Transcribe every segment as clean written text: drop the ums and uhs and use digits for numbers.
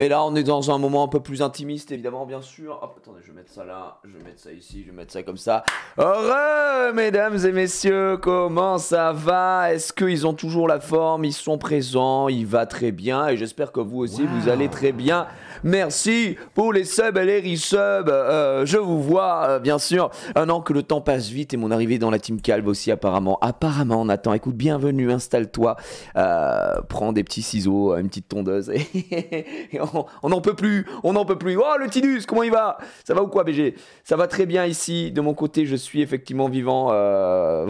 Et là, on est dans un moment un peu plus intimiste, évidemment, bien sûr. Hop, attendez, je vais mettre ça là, je vais mettre ça ici, je vais mettre ça comme ça. Heureux, mesdames et messieurs, comment ça va? Est-ce qu'ils ont toujours la forme? Ils sont présents, il va très bien. Et j'espère que vous aussi, vous allez très bien. Merci pour les subs et les resubs. Je vous vois, bien sûr. Non, que le temps passe vite et mon arrivée dans la team Calve aussi, apparemment. Apparemment, Nathan, écoute, bienvenue, installe-toi. Prends des petits ciseaux, une petite tondeuse. Et on n'en peut plus, on n'en peut plus. Oh, le Tidus, comment il va? Ça va ou quoi, BG? Ça va très bien ici. De mon côté, je suis effectivement vivant. Oh,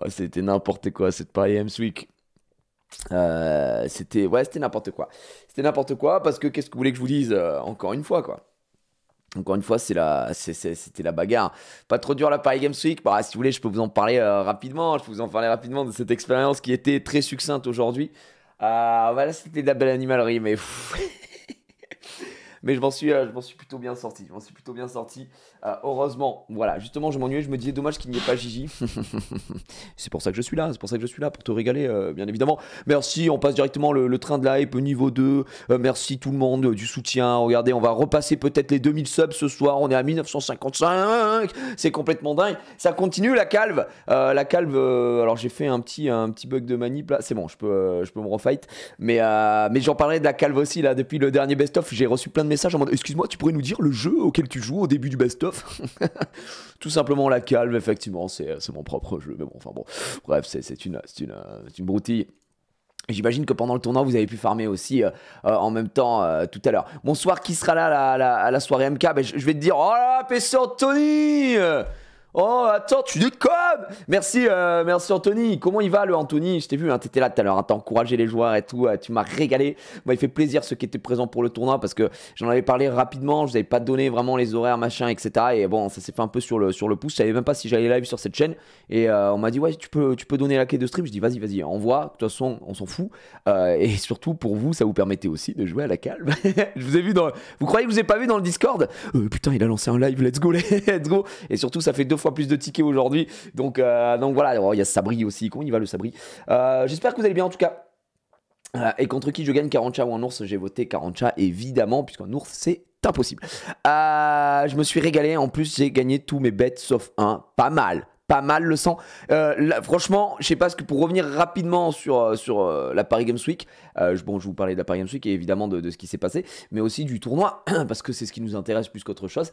c'était n'importe quoi, cette Paris Games Week. C'était n'importe quoi. C'était n'importe quoi parce que qu'est-ce que vous voulez que je vous dise encore une fois, quoi. Encore une fois, c'était la bagarre. Pas trop dur la Paris Games Week. Bah, si vous voulez, je peux vous en parler rapidement. Je peux vous en parler rapidement de cette expérience qui était très succincte aujourd'hui. Voilà, c'était de la belle animalerie, mais mais je m'en suis plutôt bien sorti. Je m'en suis plutôt bien sorti. Heureusement, voilà. Justement, je m'ennuyais. Je me disais, dommage qu'il n'y ait pas Gigi. C'est pour ça que je suis là. C'est pour ça que je suis là, pour te régaler, bien évidemment. Merci. On passe directement le train de la hype niveau 2. Merci tout le monde du soutien. Regardez, on va repasser peut-être les 2000 subs ce soir. On est à 1955. C'est complètement dingue. Ça continue, la calve. Alors, j'ai fait un petit bug de manip là. C'est bon, je peux me refight. Mais j'en parlerai de la calve aussi là. Depuis le dernier best-of, j'ai reçu plein de messages en mode excuse-moi, tu pourrais nous dire le jeu auquel tu joues au début du best-of? Tout simplement la calme, effectivement, c'est mon propre jeu. Mais bon, enfin bon, bref, c'est une broutille. J'imagine que pendant le tournoi, vous avez pu farmer aussi en même temps tout à l'heure. Bonsoir, qui sera là à la soirée MK? Ben, je vais te dire, oh là, PC Anthony. Oh, attends, tu déconnes! Merci Anthony. Comment il va le Anthony? Je t'ai vu, hein, t'étais là tout à l'heure, hein, t'as encouragé les joueurs et tout, tu m'as régalé. Moi, il fait plaisir ceux qui étaient présents pour le tournoi parce que j'en avais parlé rapidement, je vous avais pas donné vraiment les horaires, machin, etc. Et bon, ça s'est fait un peu sur le pouce. Je savais même pas si j'allais live sur cette chaîne. Et on m'a dit, ouais, tu peux donner la clé de stream. Je dis, vas-y, envoie. De toute façon, on s'en fout. Et surtout, pour vous, ça vous permettait aussi de jouer à la calme. Je vous ai vu dans. Vous croyez que je vous ai pas vu dans le Discord? Putain, il a lancé un live, let's go, let's go. Et surtout, ça fait 2 fois plus de tickets aujourd'hui. Donc voilà, oh, il y a Sabri aussi. Comment il va le Sabri? J'espère que vous allez bien en tout cas. Et contre qui je gagne, 40 chats ou un ours? J'ai voté 40 chats, évidemment, puisqu'un ours, c'est impossible. Je me suis régalé. En plus, j'ai gagné tous mes bets sauf un. Pas mal. Pas mal le sang. Là, franchement, je sais pas, ce que pour revenir rapidement sur la Paris Games Week, je vous parlais de la Paris Games Week et évidemment de ce qui s'est passé, mais aussi du tournoi, parce que c'est ce qui nous intéresse plus qu'autre chose.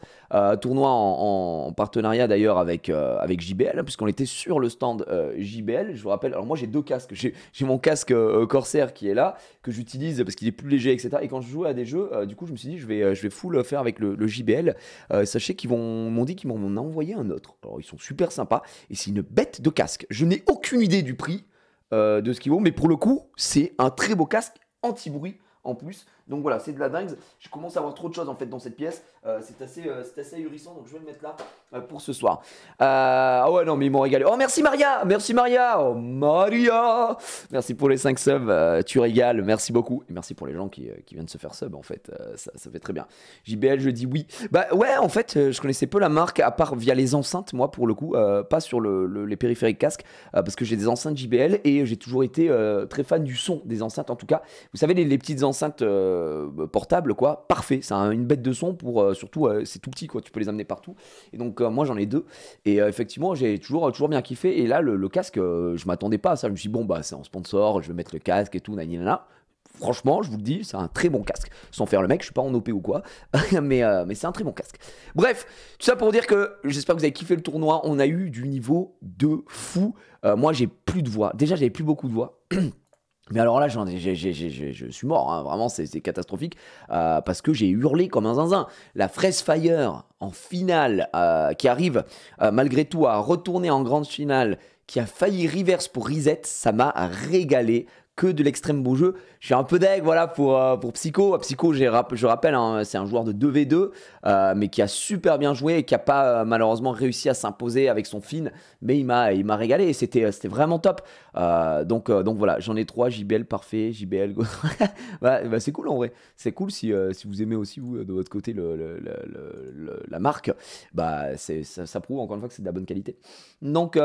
Tournoi en partenariat d'ailleurs avec JBL, puisqu'on était sur le stand JBL. Je vous rappelle, alors moi j'ai 2 casques. J'ai mon casque Corsair qui est là, que j'utilise parce qu'il est plus léger, etc. Et quand je jouais à des jeux, du coup je me suis dit je vais full faire avec le JBL. Sachez qu'ils m'ont dit qu'ils m'en envoyé un autre. Alors ils sont super sympas. Et c'est une bête de casque. Je n'ai aucune idée du prix de ce qu'il vaut, mais pour le coup, c'est un très beau casque anti-bruit en plus. Donc voilà, c'est de la dingue. Je commence à avoir trop de choses en fait dans cette pièce. C'est assez ahurissant, donc je vais le mettre là pour ce soir. Ah ouais, non, mais ils m'ont régalé. Oh, merci Maria! Merci Maria! Oh, Maria! Merci pour les 5 subs. Tu régales, merci beaucoup. Et merci pour les gens qui viennent se faire sub en fait. Ça fait très bien. JBL, je dis oui. Bah ouais, en fait, je connaissais peu la marque, à part via les enceintes, moi pour le coup. Pas sur les périphériques casques, parce que j'ai des enceintes JBL et j'ai toujours été très fan du son des enceintes en tout cas. Vous savez, les petites enceintes portable quoi, parfait, c'est une bête de son pour surtout c'est tout petit quoi, tu peux les amener partout. Et donc moi j'en ai 2 et effectivement j'ai toujours bien kiffé. Et là le casque, je m'attendais pas à ça. Je me suis dit bon bah c'est en sponsor, je vais mettre le casque et tout naninana. Franchement, je vous le dis, c'est un très bon casque. Sans faire le mec, je suis pas en OP ou quoi, mais c'est un très bon casque. Bref, tout ça pour dire que j'espère que vous avez kiffé le tournoi. On a eu du niveau de fou. Moi, j'ai plus de voix. Déjà, j'avais plus beaucoup de voix. Mais alors là, je suis mort, hein. Vraiment, c'est catastrophique, parce que j'ai hurlé comme un zinzin. La Fraise Fire en finale, qui arrive malgré tout à retourner en grande finale, qui a failli reverse pour reset, ça m'a régalé. Que de l'extrême beau jeu. Je suis un peu deg, voilà, pour Psycho. Psycho, je rappelle, hein, c'est un joueur de 2v2, mais qui a super bien joué et qui n'a pas malheureusement réussi à s'imposer avec son fin. Mais il m'a régalé et c'était vraiment top. Donc voilà, j'en ai 3, JBL parfait, JBL. Bah, c'est cool en vrai. C'est cool si vous aimez aussi, vous, de votre côté, la marque. Bah, ça prouve encore une fois que c'est de la bonne qualité. Donc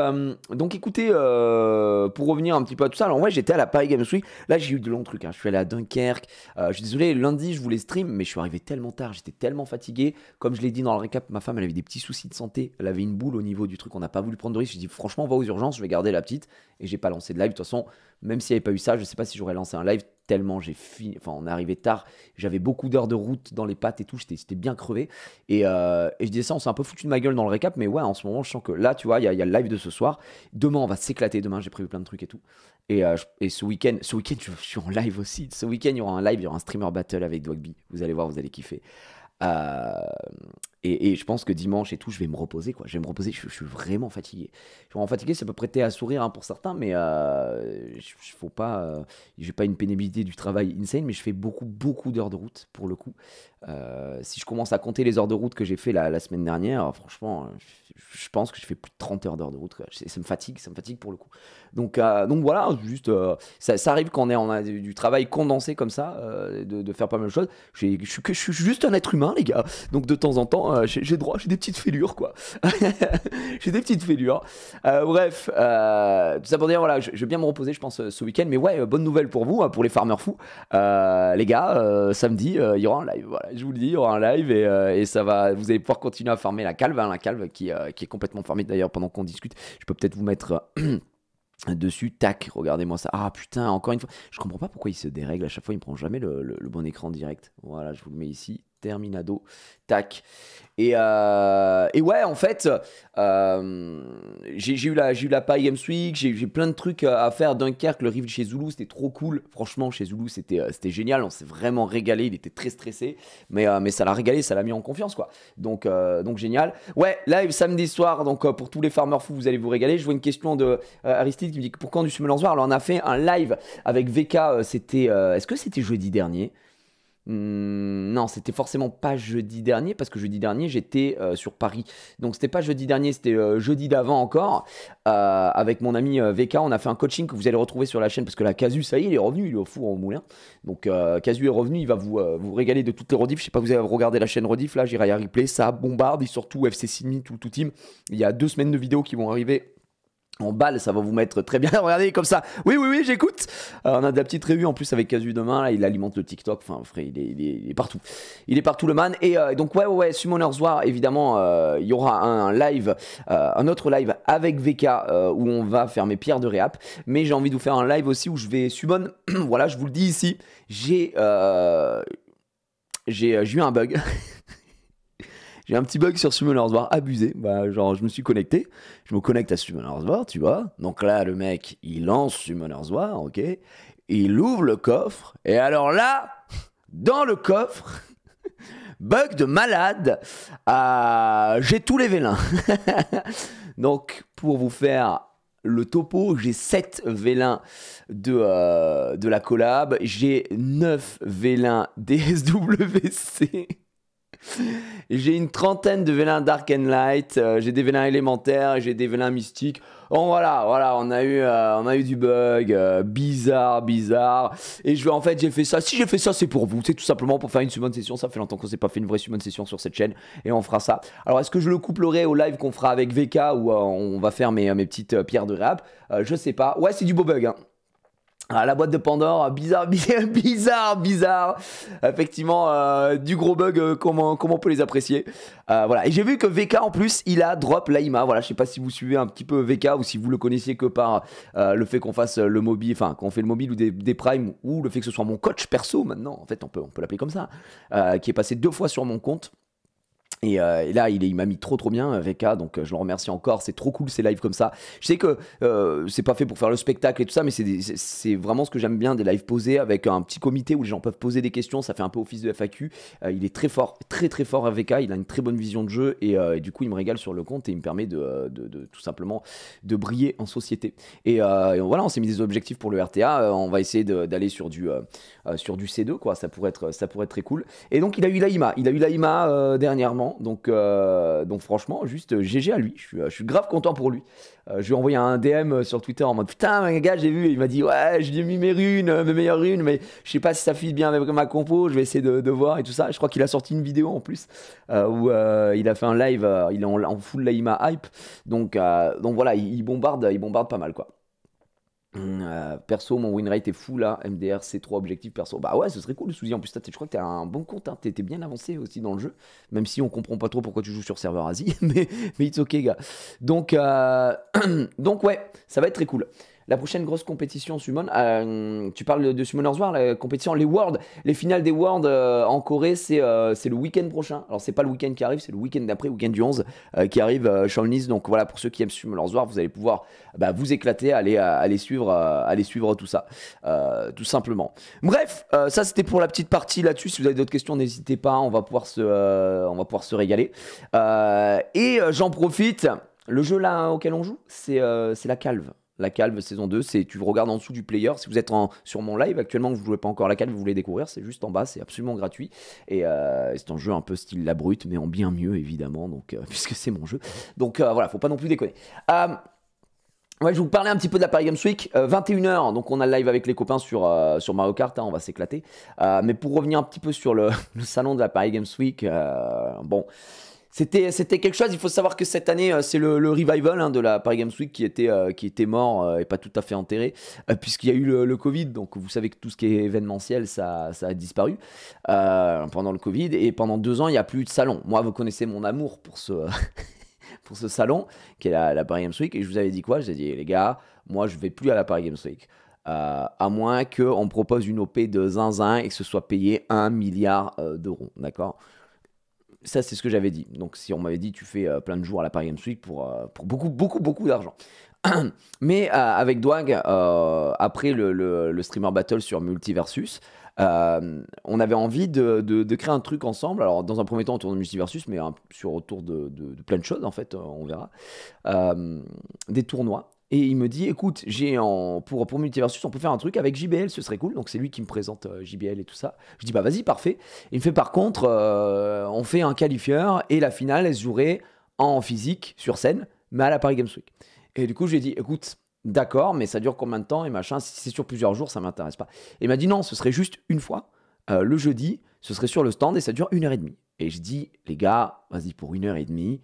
écoutez, pour revenir un petit peu à tout ça, alors ouais, j'étais à la Paris Games Week. Là, j'ai eu de longs trucs. trucs, hein. Je suis allé à Dunkerque. Je suis désolé, lundi, je voulais stream, mais je suis arrivé tellement tard. J'étais tellement fatigué. Comme je l'ai dit dans le récap, ma femme, elle avait des petits soucis de santé. Elle avait une boule au niveau du truc. On n'a pas voulu prendre de risque. J'ai dit, franchement, va aux urgences. Je vais garder la petite. Et j'ai pas lancé de live. De toute façon, même s'il n'y avait pas eu ça, je sais pas si j'aurais lancé un live tellement j'ai fini. Enfin, on est arrivé tard. J'avais beaucoup d'heures de route dans les pattes et tout. J'étais bien crevé. Et je disais ça, on s'est un peu foutu de ma gueule dans le récap. Mais ouais, en ce moment, je sens que là, tu vois, il y a le live de ce soir. Demain, on va s'éclater. Demain, j'ai prévu plein de trucs et tout. Et ce week-end, je suis en live aussi. Ce week-end, il y aura un live, il y aura un streamer battle avec Dwagby. Vous allez voir, vous allez kiffer. Euh, et je pense que dimanche et tout, je vais me reposer, quoi. Je vais me reposer. Je suis vraiment fatigué. Je suis vraiment fatigué. Ça peut prêter à sourire, hein, pour certains, mais faut pas. J'ai pas une pénibilité du travail insane, mais je fais beaucoup d'heures de route pour le coup. Si je commence à compter les heures de route que j'ai fait la semaine dernière, franchement, je pense que je fais plus de 30 heures de route, quoi. Ça me fatigue pour le coup. Donc voilà, juste, ça arrive quand on a du travail condensé comme ça, de faire pas mal de choses. Je suis juste un être humain, les gars. Donc de temps en temps, j'ai des petites fêlures, quoi. J'ai des petites fêlures. Bref, tout ça pour dire, voilà, je vais bien me reposer, je pense, ce week-end. Mais ouais, bonne nouvelle pour vous, hein, pour les farmers fous. Les gars, samedi, il y aura un live. Voilà, je vous le dis, il y aura un live et ça va. Vous allez pouvoir continuer à farmer la calve, hein, qui est complètement farmée d'ailleurs pendant qu'on discute. Je peux peut-être vous mettre. Dessus, tac, regardez-moi ça. Ah putain, encore une fois. Je comprends pas pourquoi il se dérègle. À chaque fois, il me prend jamais le bon écran direct. Voilà, je vous le mets ici. Terminado. Tac. Et ouais, en fait, j'ai eu la Paris Games Week. J'ai plein de trucs à faire. Dunkerque, le rift chez Zulu, c'était trop cool. Franchement, chez Zulu, c'était génial. On s'est vraiment régalé. Il était très stressé. Mais ça l'a régalé, ça l'a mis en confiance, quoi. Donc génial. Ouais, live samedi soir. Donc pour tous les farmers fous, vous allez vous régaler. Je vois une question de Aristide qui me dit pour quand du Summoner's War. Alors on a fait un live avec VK. Est-ce que c'était jeudi dernier? Non, c'était forcément pas jeudi dernier parce que jeudi dernier j'étais sur Paris. Donc c'était pas jeudi dernier, c'était jeudi d'avant encore. Avec mon ami VK, on a fait un coaching que vous allez retrouver sur la chaîne parce que là, Casu, ça y est, il est revenu, il est au four au moulin. Donc Casu est revenu, il va vous régaler de toutes les rediffs. Je sais pas, vous avez regardé la chaîne rediff là, j'irai à replay, ça bombarde, et surtout FC Simi, tout team. Il y a 2 semaines de vidéos qui vont arriver. En balle, ça va vous mettre très bien. Regardez comme ça. Oui, j'écoute. On a de la petite revue en plus avec Casu demain. Là, il alimente le TikTok. Enfin, frère, il est partout. Il est partout, le man. Et donc, ouais, Summoner's War, évidemment, il y aura un live, un autre live avec VK où on va faire mes pierres de réap. Mais j'ai envie de vous faire un live aussi où je vais summon. Voilà, je vous le dis ici. J'ai eu un bug. J'ai un petit bug sur Summoner's War, abusé. Bah, genre, je me suis connecté. Je me connecte à Summoner's War, tu vois. Donc là, le mec, il lance Summoner's War, ok. Il ouvre le coffre. Et alors là, dans le coffre, bug de malade, j'ai tous les vélins. Donc, pour vous faire le topo, j'ai 7 vélins de la collab. J'ai 9 vélins DSWC. J'ai une trentaine de vélins Dark and Light, j'ai des vélins élémentaires, j'ai des vélins mystiques. Bon voilà, on a eu du bug, bizarre. Et j'ai fait ça. Si j'ai fait ça, c'est pour vous. C'est tout simplement pour faire une summon session. Ça fait longtemps qu'on s'est pas fait une vraie summon session sur cette chaîne. Et on fera ça. Alors, est-ce que je le couplerai au live qu'on fera avec VK où on va faire mes petites pierres de réap? Je sais pas. Ouais, c'est du beau bug, hein. Ah, la boîte de Pandore, bizarre. Effectivement, du gros bug, comment on peut les apprécier. Voilà. Et j'ai vu que VK en plus, il a drop l'Aïma. Voilà, je sais pas si vous suivez un petit peu VK ou si vous le connaissiez que par le fait qu'on fasse le mobile, enfin qu'on fait le mobile ou des primes, ou le fait que ce soit mon coach perso maintenant. En fait, on peut l'appeler comme ça, qui est passé 2 fois sur mon compte. Et là, il m'a mis trop bien, VK, donc je le remercie encore. C'est trop cool ces lives comme ça. Je sais que c'est pas fait pour faire le spectacle et tout ça, mais c'est vraiment ce que j'aime bien, des lives posés avec un petit comité où les gens peuvent poser des questions. Ça fait un peu office de FAQ. Il est très fort, très fort VK. Il a une très bonne vision de jeu et du coup, il me régale sur le compte et il me permet de tout simplement de briller en société. Et voilà, on s'est mis des objectifs pour le RTA. On va essayer d'aller sur du C2, quoi. Ça pourrait être très cool. Et donc, il a eu l'AIMA dernièrement. Donc franchement, juste GG à lui. Je suis grave content pour lui. Je lui ai envoyé un DM sur Twitter en mode putain, gars, j'ai vu. Il m'a dit ouais, j'ai mis mes meilleures runes, mais je sais pas si ça fit bien avec ma compo. Je vais essayer de voir et tout ça. Je crois qu'il a sorti une vidéo en plus où il a fait un live. Il est en full Laima hype. Donc voilà, il bombarde pas mal, quoi. Perso, mon win rate est fou là. MDR, C3, objectif perso. Bah ouais, ce serait cool, Souzy. En plus, je crois que t'as un bon compte. Hein. T'es bien avancé aussi dans le jeu. Même si on comprend pas trop pourquoi tu joues sur serveur Asie. Mais it's ok, gars. Donc, donc ouais, ça va être très cool. La prochaine grosse compétition Summon, tu parles de Summoners War, la compétition, les Worlds, les finales des Worlds en Corée, c'est le week-end prochain. Alors c'est pas le week-end qui arrive, c'est le week-end d'après, week-end du 11 qui arrive Shaolin. Donc voilà, pour ceux qui aiment Summoners War, vous allez pouvoir vous éclater, aller suivre tout ça, tout simplement. Bref, ça c'était pour la petite partie là-dessus. Si vous avez d'autres questions, n'hésitez pas, on va pouvoir se régaler. Et j'en profite, le jeu là auquel on joue, c'est la Calve. La Calve saison 2, tu regardes en dessous du player. Si vous êtes sur mon live actuellement, vous ne jouez pas encore à la Calve, vous voulez découvrir, c'est juste en bas, c'est absolument gratuit. Et c'est un jeu un peu style La Brute, mais en bien mieux évidemment, donc, puisque c'est mon jeu. Donc voilà, faut pas non plus déconner. Ouais, je vais vous parler un petit peu de la Paris Games Week. 21h, donc on a le live avec les copains sur Mario Kart, hein, on va s'éclater. Mais pour revenir un petit peu sur le salon de la Paris Games Week, bon. C'était quelque chose. Il faut savoir que cette année, c'est le revival hein, de la Paris Games Week qui était mort et pas tout à fait enterré, puisqu'il y a eu le Covid. Donc vous savez que tout ce qui est événementiel, ça a disparu pendant le Covid. Et pendant 2 ans, il n'y a plus eu de salon. Moi, vous connaissez mon amour pour pour ce salon, qui est la Paris Games Week. Et je vous avais dit quoi? Je vous ai dit, les gars, moi, je vais plus à la Paris Games Week. À moins qu'on me propose une OP de zinzin et que ce soit payé 1 milliard d'euros. D'accord? Ça, c'est ce que j'avais dit. Donc, si on m'avait dit, tu fais plein de jours à la Paris Games Week pour beaucoup, beaucoup, beaucoup d'argent. Mais avec Dwag, après le streamer battle sur Multiversus, on avait envie de créer un truc ensemble. Alors, dans un premier temps, autour de Multiversus, mais autour de plein de choses, en fait, on verra. Des tournois. Et il me dit, écoute, pour Multiversus, on peut faire un truc avec JBL, ce serait cool. Donc c'est lui qui me présente JBL et tout ça. Je dis, bah vas-y, parfait. Il me fait, par contre, on fait un qualifieur et la finale, elle se jouerait en physique, sur scène, mais à la Paris Games Week. Et du coup, je lui ai dit, écoute, d'accord, mais ça dure combien de temps et machin. Si c'est sur plusieurs jours, ça m'intéresse pas. Et il m'a dit, non, ce serait juste une fois, le jeudi, ce serait sur le stand et ça dure 1h30. Et je dis, les gars, vas-y, pour 1h30.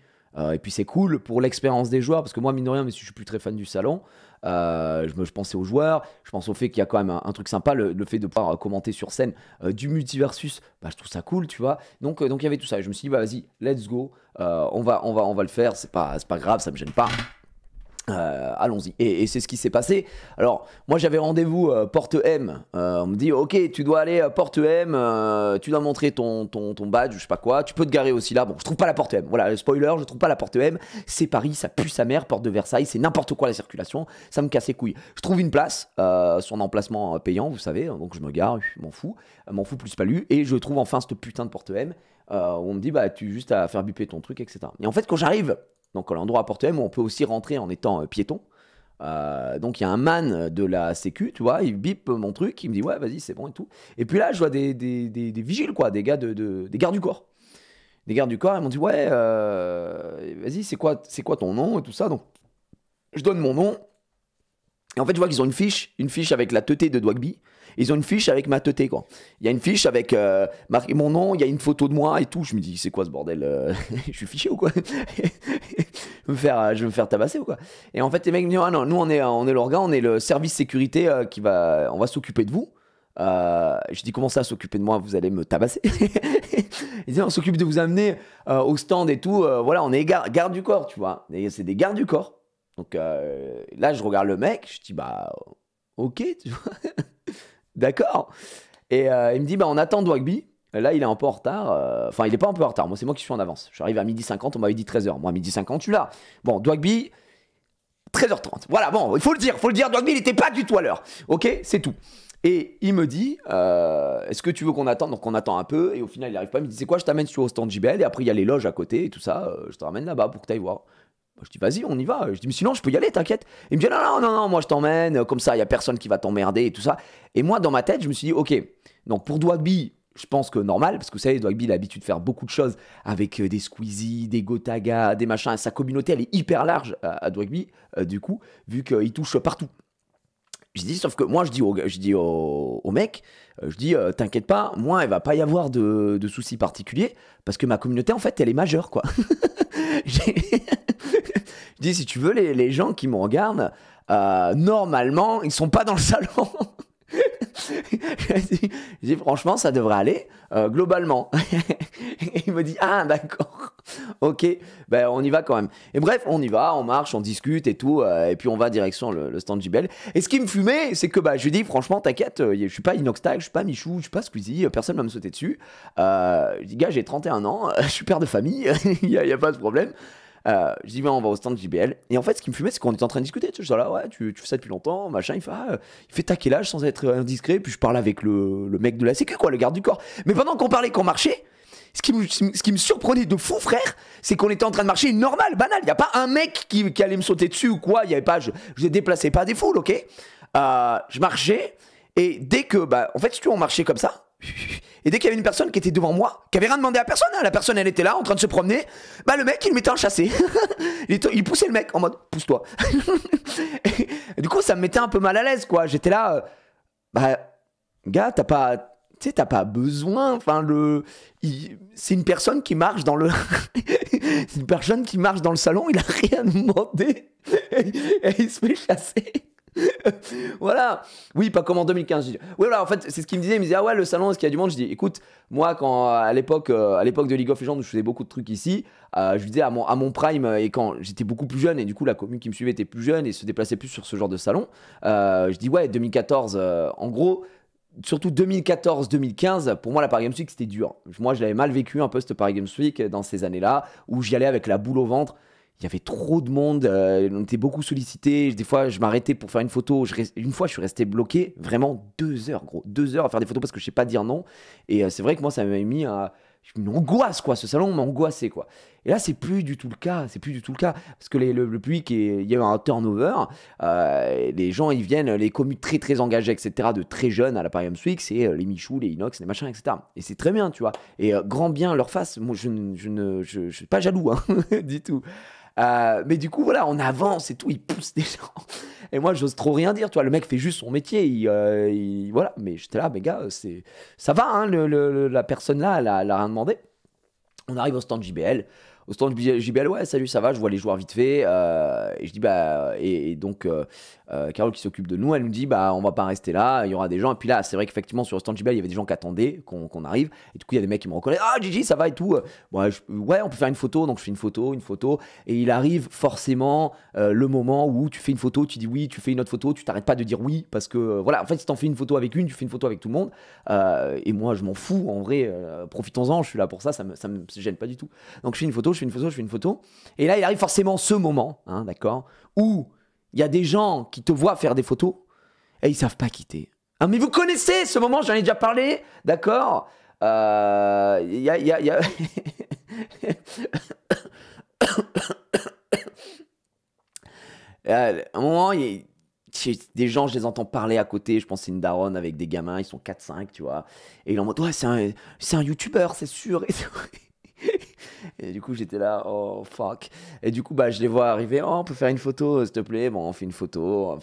Et puis c'est cool pour l'expérience des joueurs, parce que moi, mine de rien, mais si je suis plus très fan du salon, je pensais aux joueurs, je pense au fait qu'il y a quand même un truc sympa, le fait de pouvoir commenter sur scène du Multiversus, je trouve ça cool, tu vois. Donc il y avait tout ça, et je me suis dit, vas-y, let's go, on va le faire, c'est pas grave, ça me gêne pas. Allons-y. Et c'est ce qui s'est passé. Alors, moi j'avais rendez-vous porte M. On me dit, ok, tu dois aller porte M, tu dois montrer ton badge, je sais pas quoi. Tu peux te garer aussi là. Bon, je trouve pas la porte M. Voilà, spoiler, je trouve pas la porte M. C'est Paris, ça pue sa mère, porte de Versailles, c'est n'importe quoi la circulation. Ça me casse les couilles. Je trouve une place, son emplacement payant, vous savez. Donc je me gare, je m'en fous plus palu. Et je trouve enfin cette putain de porte M où on me dit, tu juste à faire biper ton truc, etc. Et en fait, quand j'arrive. Donc à l'endroit à porte M où on peut aussi rentrer en étant piéton. Donc il y a un man de la sécu, tu vois, il bip mon truc, il me dit ouais vas-y c'est bon et tout. Et puis là je vois des vigiles quoi, des gars des gardes du corps. Des gardes du corps, ils m'ont dit ouais vas-y c'est quoi ton nom et tout ça. Donc je donne mon nom. Et en fait je vois qu'ils ont une fiche avec la teuté de Dwagby. Ils ont une fiche avec ma teuté quoi. Il y a une fiche avec marqué mon nom, il y a une photo de moi et tout. Je me dis c'est quoi ce bordel je suis fiché ou quoi? Je vais me faire tabasser ou quoi? Et en fait les mecs me disent ah non, nous on est l'organe, on est le service sécurité on va s'occuper de vous. Je dis comment ça s'occuper de moi, vous allez me tabasser? Ils disent on s'occupe de vous amener au stand et tout. Voilà, on est garde du corps, tu vois. C'est des gardes du corps. Donc là je regarde le mec, je dis bah ok, tu vois. D'accord. Et il me dit, on attend Dwagby. Là, il est un peu en retard. Enfin, il est pas un peu en retard. Moi, c'est moi qui suis en avance. J'arrive à 12h50, on m'avait dit 13h. Moi, à 12h50, je suis là. Bon, Dwagby, 13h30. Voilà, bon, il faut le dire. Dwagby, il n'était pas du tout à l'heure. Ok, c'est tout. Et il me dit, est-ce que tu veux qu'on attende? Donc, on attend un peu. Et au final, il n'arrive pas. Il me dit, c'est quoi? Je t'amène sur au stand JBL. Et après, il y a les loges à côté et tout ça. Je te ramène là-bas pour que tu ailles voir. Je dis vas-y on y va, je dis mais sinon je peux y aller t'inquiète. Il me dit non moi je t'emmène, comme ça il y a personne qui va t'emmerder et tout ça. Et moi dans ma tête je me suis dit ok, donc pour Dwagby je pense que normal, parce que vous savez Dwagby il a l'habitude de faire beaucoup de choses avec des Squeezie, des Gotaga, des machins, sa communauté elle est hyper large à Dwagby du coup, vu qu'il touche partout. Je dis sauf que moi je dis au mec, je dis t'inquiète pas, moi il va pas y avoir de soucis particuliers, parce que ma communauté en fait elle est majeure quoi. Je dis si tu veux les gens qui me regardent Normalement, ils sont pas dans le salon. Je dis franchement, ça devrait aller, globalement. Et il me dit, ah d'accord, ok, ben on y va quand même. Et bref, on y va, on marche, on discute et tout, et puis on va direction le stand JBL. Et ce qui me fumait, c'est que je lui dis, franchement, t'inquiète, je suis pas Inoxtag, je suis pas Michou, je suis pas Squeezie, personne va me sauter dessus. Je dis, gars, j'ai 31 ans, je suis père de famille, il y a pas de problème. Je dis, ben, on va au stand JBL. Et en fait, ce qui me fumait, c'est qu'on était en train de discuter. Tu sais, je dis, là, ouais, tu fais ça depuis longtemps, machin. Il fait ta quel âge sans être indiscret. Puis je parle avec le mec de la sécu, quoi, le garde du corps. Mais pendant qu'on parlait, qu'on marchait, ce qui me surprenait de fou, frère, c'est qu'on était en train de marcher normal, banal. Il n'y a pas un mec qui allait me sauter dessus ou quoi. Il y avait pas, je déplaçais pas des foules, ok. Je marchais. Et dès que, en fait, si tu veux, on marchait comme ça. Et dès qu'il y avait une personne qui était devant moi, qui avait rien demandé à personne, hein, la personne elle était là en train de se promener, le mec il mettait un chassé. Il poussait le mec en mode pousse-toi. Et du coup ça me mettait un peu mal à l'aise quoi. J'étais là, gars t'as pas besoin. Enfin c'est une personne qui marche dans le, c'est une personne qui marche dans le salon, il a rien demandé et il se fait chasser. Voilà, oui, pas comme en 2015. Oui, voilà, en fait, c'est ce qu'il me disait. Il me disait, ah ouais, le salon, est-ce qu'il y a du monde? Je dis, écoute, moi, quand à l'époque de League of Legends, où je faisais beaucoup de trucs ici, je lui disais à mon prime, et quand j'étais beaucoup plus jeune, et du coup, la commune qui me suivait était plus jeune et se déplaçait plus sur ce genre de salon, je dis, ouais, 2014, en gros. Surtout 2014-2015, pour moi la Paris Games Week c'était dur. Moi je l'avais mal vécu un peu cette Paris Games Week dans ces années-là, où j'y allais avec la boule au ventre. Il y avait trop de monde, on était beaucoup sollicités. Des fois, je m'arrêtais pour faire une photo. Une fois, je suis resté bloqué vraiment 2 heures, gros. 2 heures à faire des photos parce que je sais pas dire non. Et c'est vrai que moi, ça m'avait mis une angoisse, quoi. Ce salon m'a angoissé, quoi. Et là, c'est plus du tout le cas. C'est plus du tout le cas. Parce que le public, il y a eu un turnover. Les gens, ils viennent, les communes très, très engagées, etc., de très jeunes à la Paris Games Week, c'est les Michou, les Inox, les machins, etc. Et c'est très bien, tu vois. Et grand bien leur face. Moi, je suis pas jaloux, hein, du tout. Mais du coup, voilà, on avance et tout, il pousse des gens. Et moi, j'ose trop rien dire, tu vois. Le mec fait juste son métier, voilà. Mais j'étais là, mais gars, ça va, hein, la personne là, elle a rien demandé. On arrive au stand JBL. Au stand JBL, ouais, salut, ça va, je vois les joueurs vite fait. Et je dis, et donc, Carole qui s'occupe de nous, elle nous dit, on va pas rester là, il y aura des gens. Et puis là, c'est vrai qu'effectivement, sur le stand JBL, il y avait des gens qui attendaient qu'on arrive. Et du coup, il y a des mecs qui me reconnaissent, ah, Gigi, ça va et tout. Ouais, on peut faire une photo. Donc, je fais une photo. Et il arrive forcément le moment où tu fais une photo, tu dis oui, tu fais une autre photo, tu t'arrêtes pas de dire oui. Parce que, voilà, en fait, si t'en fais une photo avec une, tu fais une photo avec tout le monde. Et moi, je m'en fous, en vrai, profitons-en, je suis là pour ça me gêne pas du tout. Donc, je fais une photo. Et là, il arrive forcément ce moment, hein, d'accord, où il y a des gens qui te voient faire des photos et ils savent pas quitter. Ah, mais vous connaissez ce moment, j'en ai déjà parlé, d'accord. Il y a... à un moment, des gens, je les entends parler à côté. Je pense que c'est une daronne avec des gamins, ils sont 4-5, tu vois. Et il est en mode, ouais, c'est un youtubeur, c'est sûr. Et du coup, j'étais là, oh fuck. Et du coup, je les vois arriver, oh, on peut faire une photo, s'il te plaît. Bon, on fait une photo.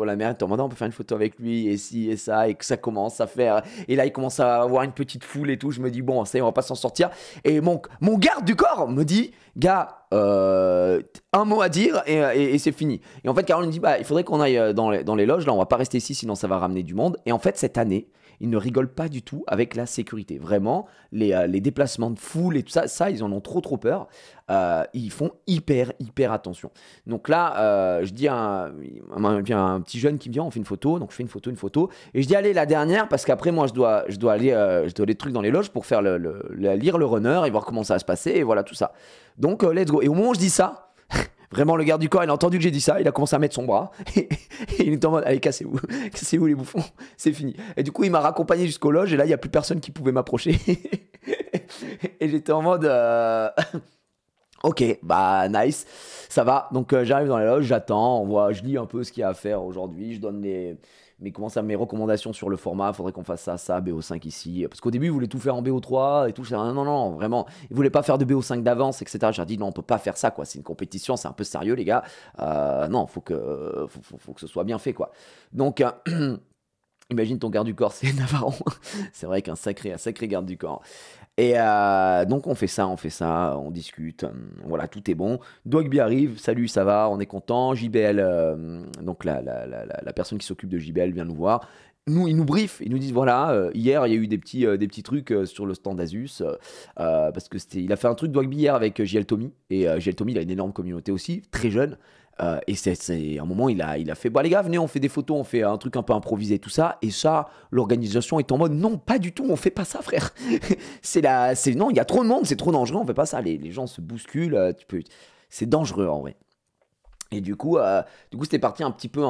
La mère est en mode, on peut faire une photo avec lui, et ci, et ça, et que ça commence à faire. Et là, il commence à avoir une petite foule et tout. Je me dis, bon, ça y est, on va pas s'en sortir. Et mon garde du corps me dit, gars, un mot à dire, et c'est fini. Et en fait, Carole me dit, il faudrait qu'on aille dans les loges. Là, on va pas rester ici, sinon ça va ramener du monde. Et en fait, cette année, ils ne rigolent pas du tout avec la sécurité. Vraiment, les déplacements de foule et tout ça, ils en ont trop peur. Ils font hyper attention. Donc là, je dis à un petit jeune qui me dit, on fait une photo. Donc je fais une photo. Et je dis, allez, la dernière, parce qu'après, moi, je dois aller trucs dans les loges pour faire lire le runner et voir comment ça va se passer. Et voilà, tout ça. Donc, let's go. Et au moment où je dis ça, vraiment, le garde du corps, il a entendu que j'ai dit ça, il a commencé à mettre son bras, et il était en mode, allez, cassez-vous les bouffons, c'est fini. Et du coup, il m'a raccompagné jusqu'aux loges, et là, il n'y a plus personne qui pouvait m'approcher. Et j'étais en mode, ok, nice, ça va. Donc, j'arrive dans les loges, j'attends, je lis un peu ce qu'il y a à faire aujourd'hui, je donne mes recommandations sur le format, faudrait qu'on fasse ça, BO5 ici. Parce qu'au début, ils voulaient tout faire en BO3 et tout. Non, vraiment, ils voulaient pas faire de BO5 d'avance, etc. J'ai dit non, on peut pas faire ça, quoi. C'est une compétition, c'est un peu sérieux, les gars. Non, faut que ce soit bien fait, quoi. Donc, Imagine ton garde du corps, c'est Navarro. C'est vrai qu'un sacré garde du corps. Et donc on fait ça, on discute, voilà, tout est bon. Dwagby arrive, salut, ça va, on est content. JBL, donc la personne qui s'occupe de JBL vient nous voir. Nous, ils nous briefent, ils nous disent voilà, hier il y a eu des petits trucs sur le stand Asus, parce que il a fait un truc Dwagby hier avec JL Tommy, et JL Tommy il a une énorme communauté aussi, très jeune. Et un moment, il a fait bah les gars, venez, on fait des photos, on fait un truc un peu improvisé, tout ça. Et ça, l'organisation est en mode non, pas du tout, on fait pas ça, frère. Non, il y a trop de monde, c'est trop dangereux, on fait pas ça. Les gens se bousculent, c'est dangereux en vrai. Et du coup, c'était parti un petit peu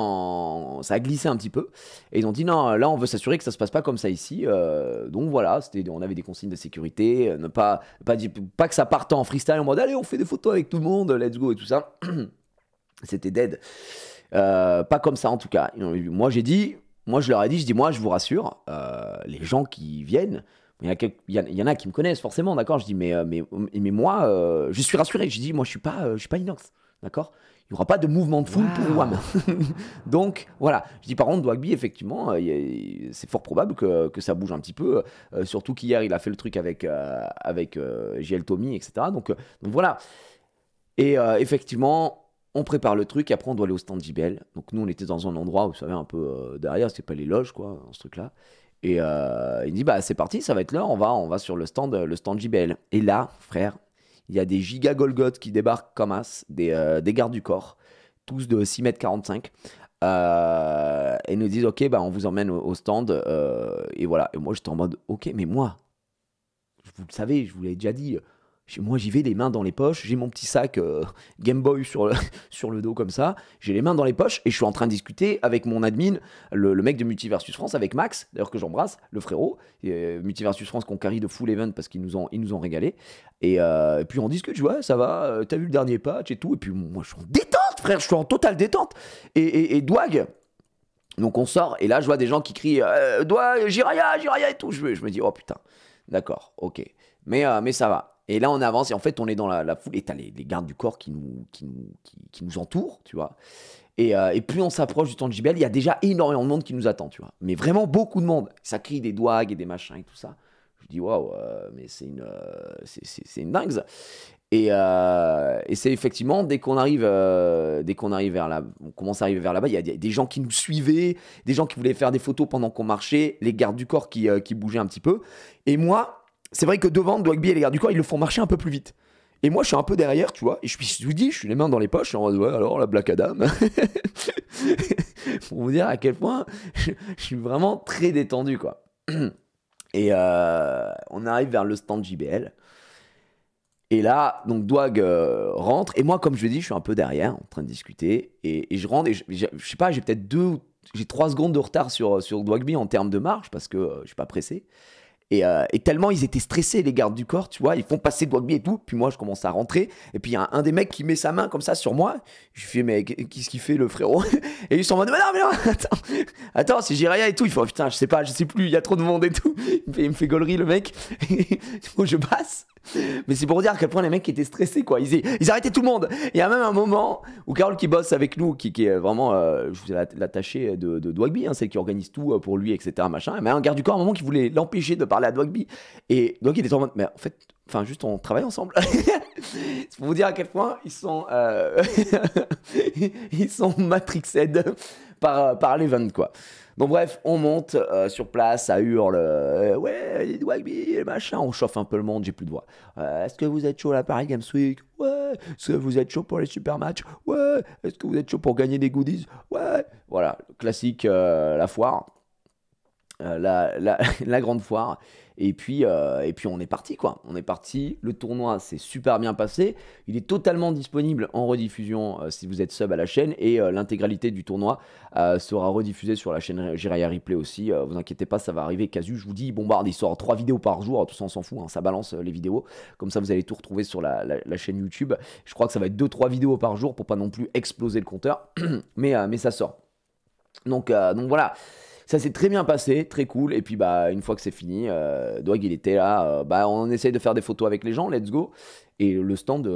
ça a glissé un petit peu. Et ils ont dit non, là, on veut s'assurer que ça se passe pas comme ça ici. Donc voilà, on avait des consignes de sécurité, ne pas que ça parte en freestyle en mode allez, on fait des photos avec tout le monde, let's go et tout ça. C'était dead. Pas comme ça en tout cas. Moi je leur ai dit, moi je vous rassure, les gens qui viennent, il y en a qui me connaissent forcément, d'accord. Je dis mais moi, je suis rassuré. Je dis moi je suis pas inox, d'accord. Il n'y aura pas de mouvement de foule pour WAM. Donc voilà. Je dis par contre Dwagby effectivement, c'est fort probable que ça bouge un petit peu, surtout qu'hier il a fait le truc avec JL Tommy, etc. Donc voilà. Et effectivement, on prépare le truc, après on doit aller au stand JBL. Donc nous, on était dans un endroit, vous savez, un peu derrière, c'était pas les loges, quoi, dans ce truc-là. Et il dit, bah c'est parti, ça va être l'heure, on va sur le stand JBL. Et là, frère, il y a des giga Golgoth qui débarquent comme as, des gardes du corps, tous de 6,45 m. Et nous disent, ok, bah on vous emmène au stand. Et voilà. Et moi, j'étais en mode, ok, mais moi, vous le savez, je vous l'ai déjà dit. Moi, j'y vais les mains dans les poches, j'ai mon petit sac Game Boy sur le dos comme ça, j'ai les mains dans les poches et je suis en train de discuter avec mon admin, le mec de Multiversus France, avec Max, d'ailleurs que j'embrasse, le frérot, Multiversus France qu'on carry de full event parce qu'ils nous ont régalé. Et puis on discute, tu vois, ça va, t'as vu le dernier patch et tout, et puis moi je suis en détente, frère, je suis en totale détente. Et Dwag, donc on sort, et là je vois des gens qui crient Dwag, Jiraya et tout, je me dis, oh putain, d'accord, ok, mais ça va. Et là, on avance et en fait, on est dans la foule et t'as les gardes du corps qui nous entourent, tu vois. Et plus on s'approche du stand de JBL, il y a déjà énormément de monde qui nous attend, tu vois. Mais vraiment beaucoup de monde. Ça crie des Dwag et des machins et tout ça. Je dis waouh, mais c'est une dingue. Ça. Et c'est effectivement dès qu'on arrive vers là, on commence à arriver vers là-bas, il y a des gens qui nous suivaient, des gens qui voulaient faire des photos pendant qu'on marchait, les gardes du corps qui bougeaient un petit peu. Et moi, c'est vrai que devant Dwagby et les gardes du corps, ils le font marcher un peu plus vite. Et moi, je suis un peu derrière, tu vois. Et je vous dis, je suis les mains dans les poches. Et en mode, ouais, alors la Black Adam. Pour vous dire à quel point je suis vraiment très détendu, quoi. Et on arrive vers le stand JBL. Et là, donc Dwag rentre. Et moi, comme je l'ai dit, je suis un peu derrière, en train de discuter. Et je rentre. Et je sais pas, j'ai peut-être 3 secondes de retard sur Dwagby en termes de marche parce que je suis pas pressé. Et tellement ils étaient stressés, les gardes du corps, tu vois, ils font passer Dwagby et tout. Puis moi, je commence à rentrer. Et puis il y a un des mecs qui met sa main comme ça sur moi. Je fais, mais qu'est-ce qu'il fait, le frérot? Et ils sont en mode, mais non, attends, c'est Jiraya et tout. Il faut, putain, je sais plus, il y a trop de monde et tout. Il me fait gaulerie, le mec. Moi, je passe. Mais c'est pour dire à quel point les mecs étaient stressés, quoi. Ils arrêtaient tout le monde. Il y a même un moment où Carole qui bosse avec nous, qui est vraiment, je vous ai l'attaché de Dwagby, hein, celle qui organise tout pour lui, etc. Machin. Mais un garde du corps, à un moment, qui voulait l'empêcher de parler à Dwagby. Et Dwagby était en mode, mais en fait, juste on travaille ensemble. C'est pour vous dire à quel point ils sont matrixed par l'event, quoi. Donc bref, on monte sur place, ça hurle, ouais, Dwagby, machin, on chauffe un peu le monde, j'ai plus de voix. Est-ce que vous êtes chaud à la Paris Games Week? Ouais. Est-ce que vous êtes chaud pour les super matchs? Ouais. Est-ce que vous êtes chaud pour gagner des goodies? Ouais. Voilà, classique, la foire, la grande foire. Et puis on est parti, quoi. On est parti. Le tournoi s'est super bien passé. Il est totalement disponible en rediffusion si vous êtes sub à la chaîne. Et l'intégralité du tournoi sera rediffusée sur la chaîne Jiraya Replay aussi. Vous inquiétez pas, ça va arriver. Casu, je vous dis, bombarde. Il sort 3 vidéos par jour. Tout ça, on s'en fout. Hein, ça balance les vidéos. Comme ça, vous allez tout retrouver sur la chaîne YouTube. Je crois que ça va être 2-3 vidéos par jour pour pas non plus exploser le compteur. mais ça sort. Donc voilà. Ça s'est très bien passé, très cool. Et puis une fois que c'est fini, Dwag il était là. On essaye de faire des photos avec les gens, let's go. Et le stand,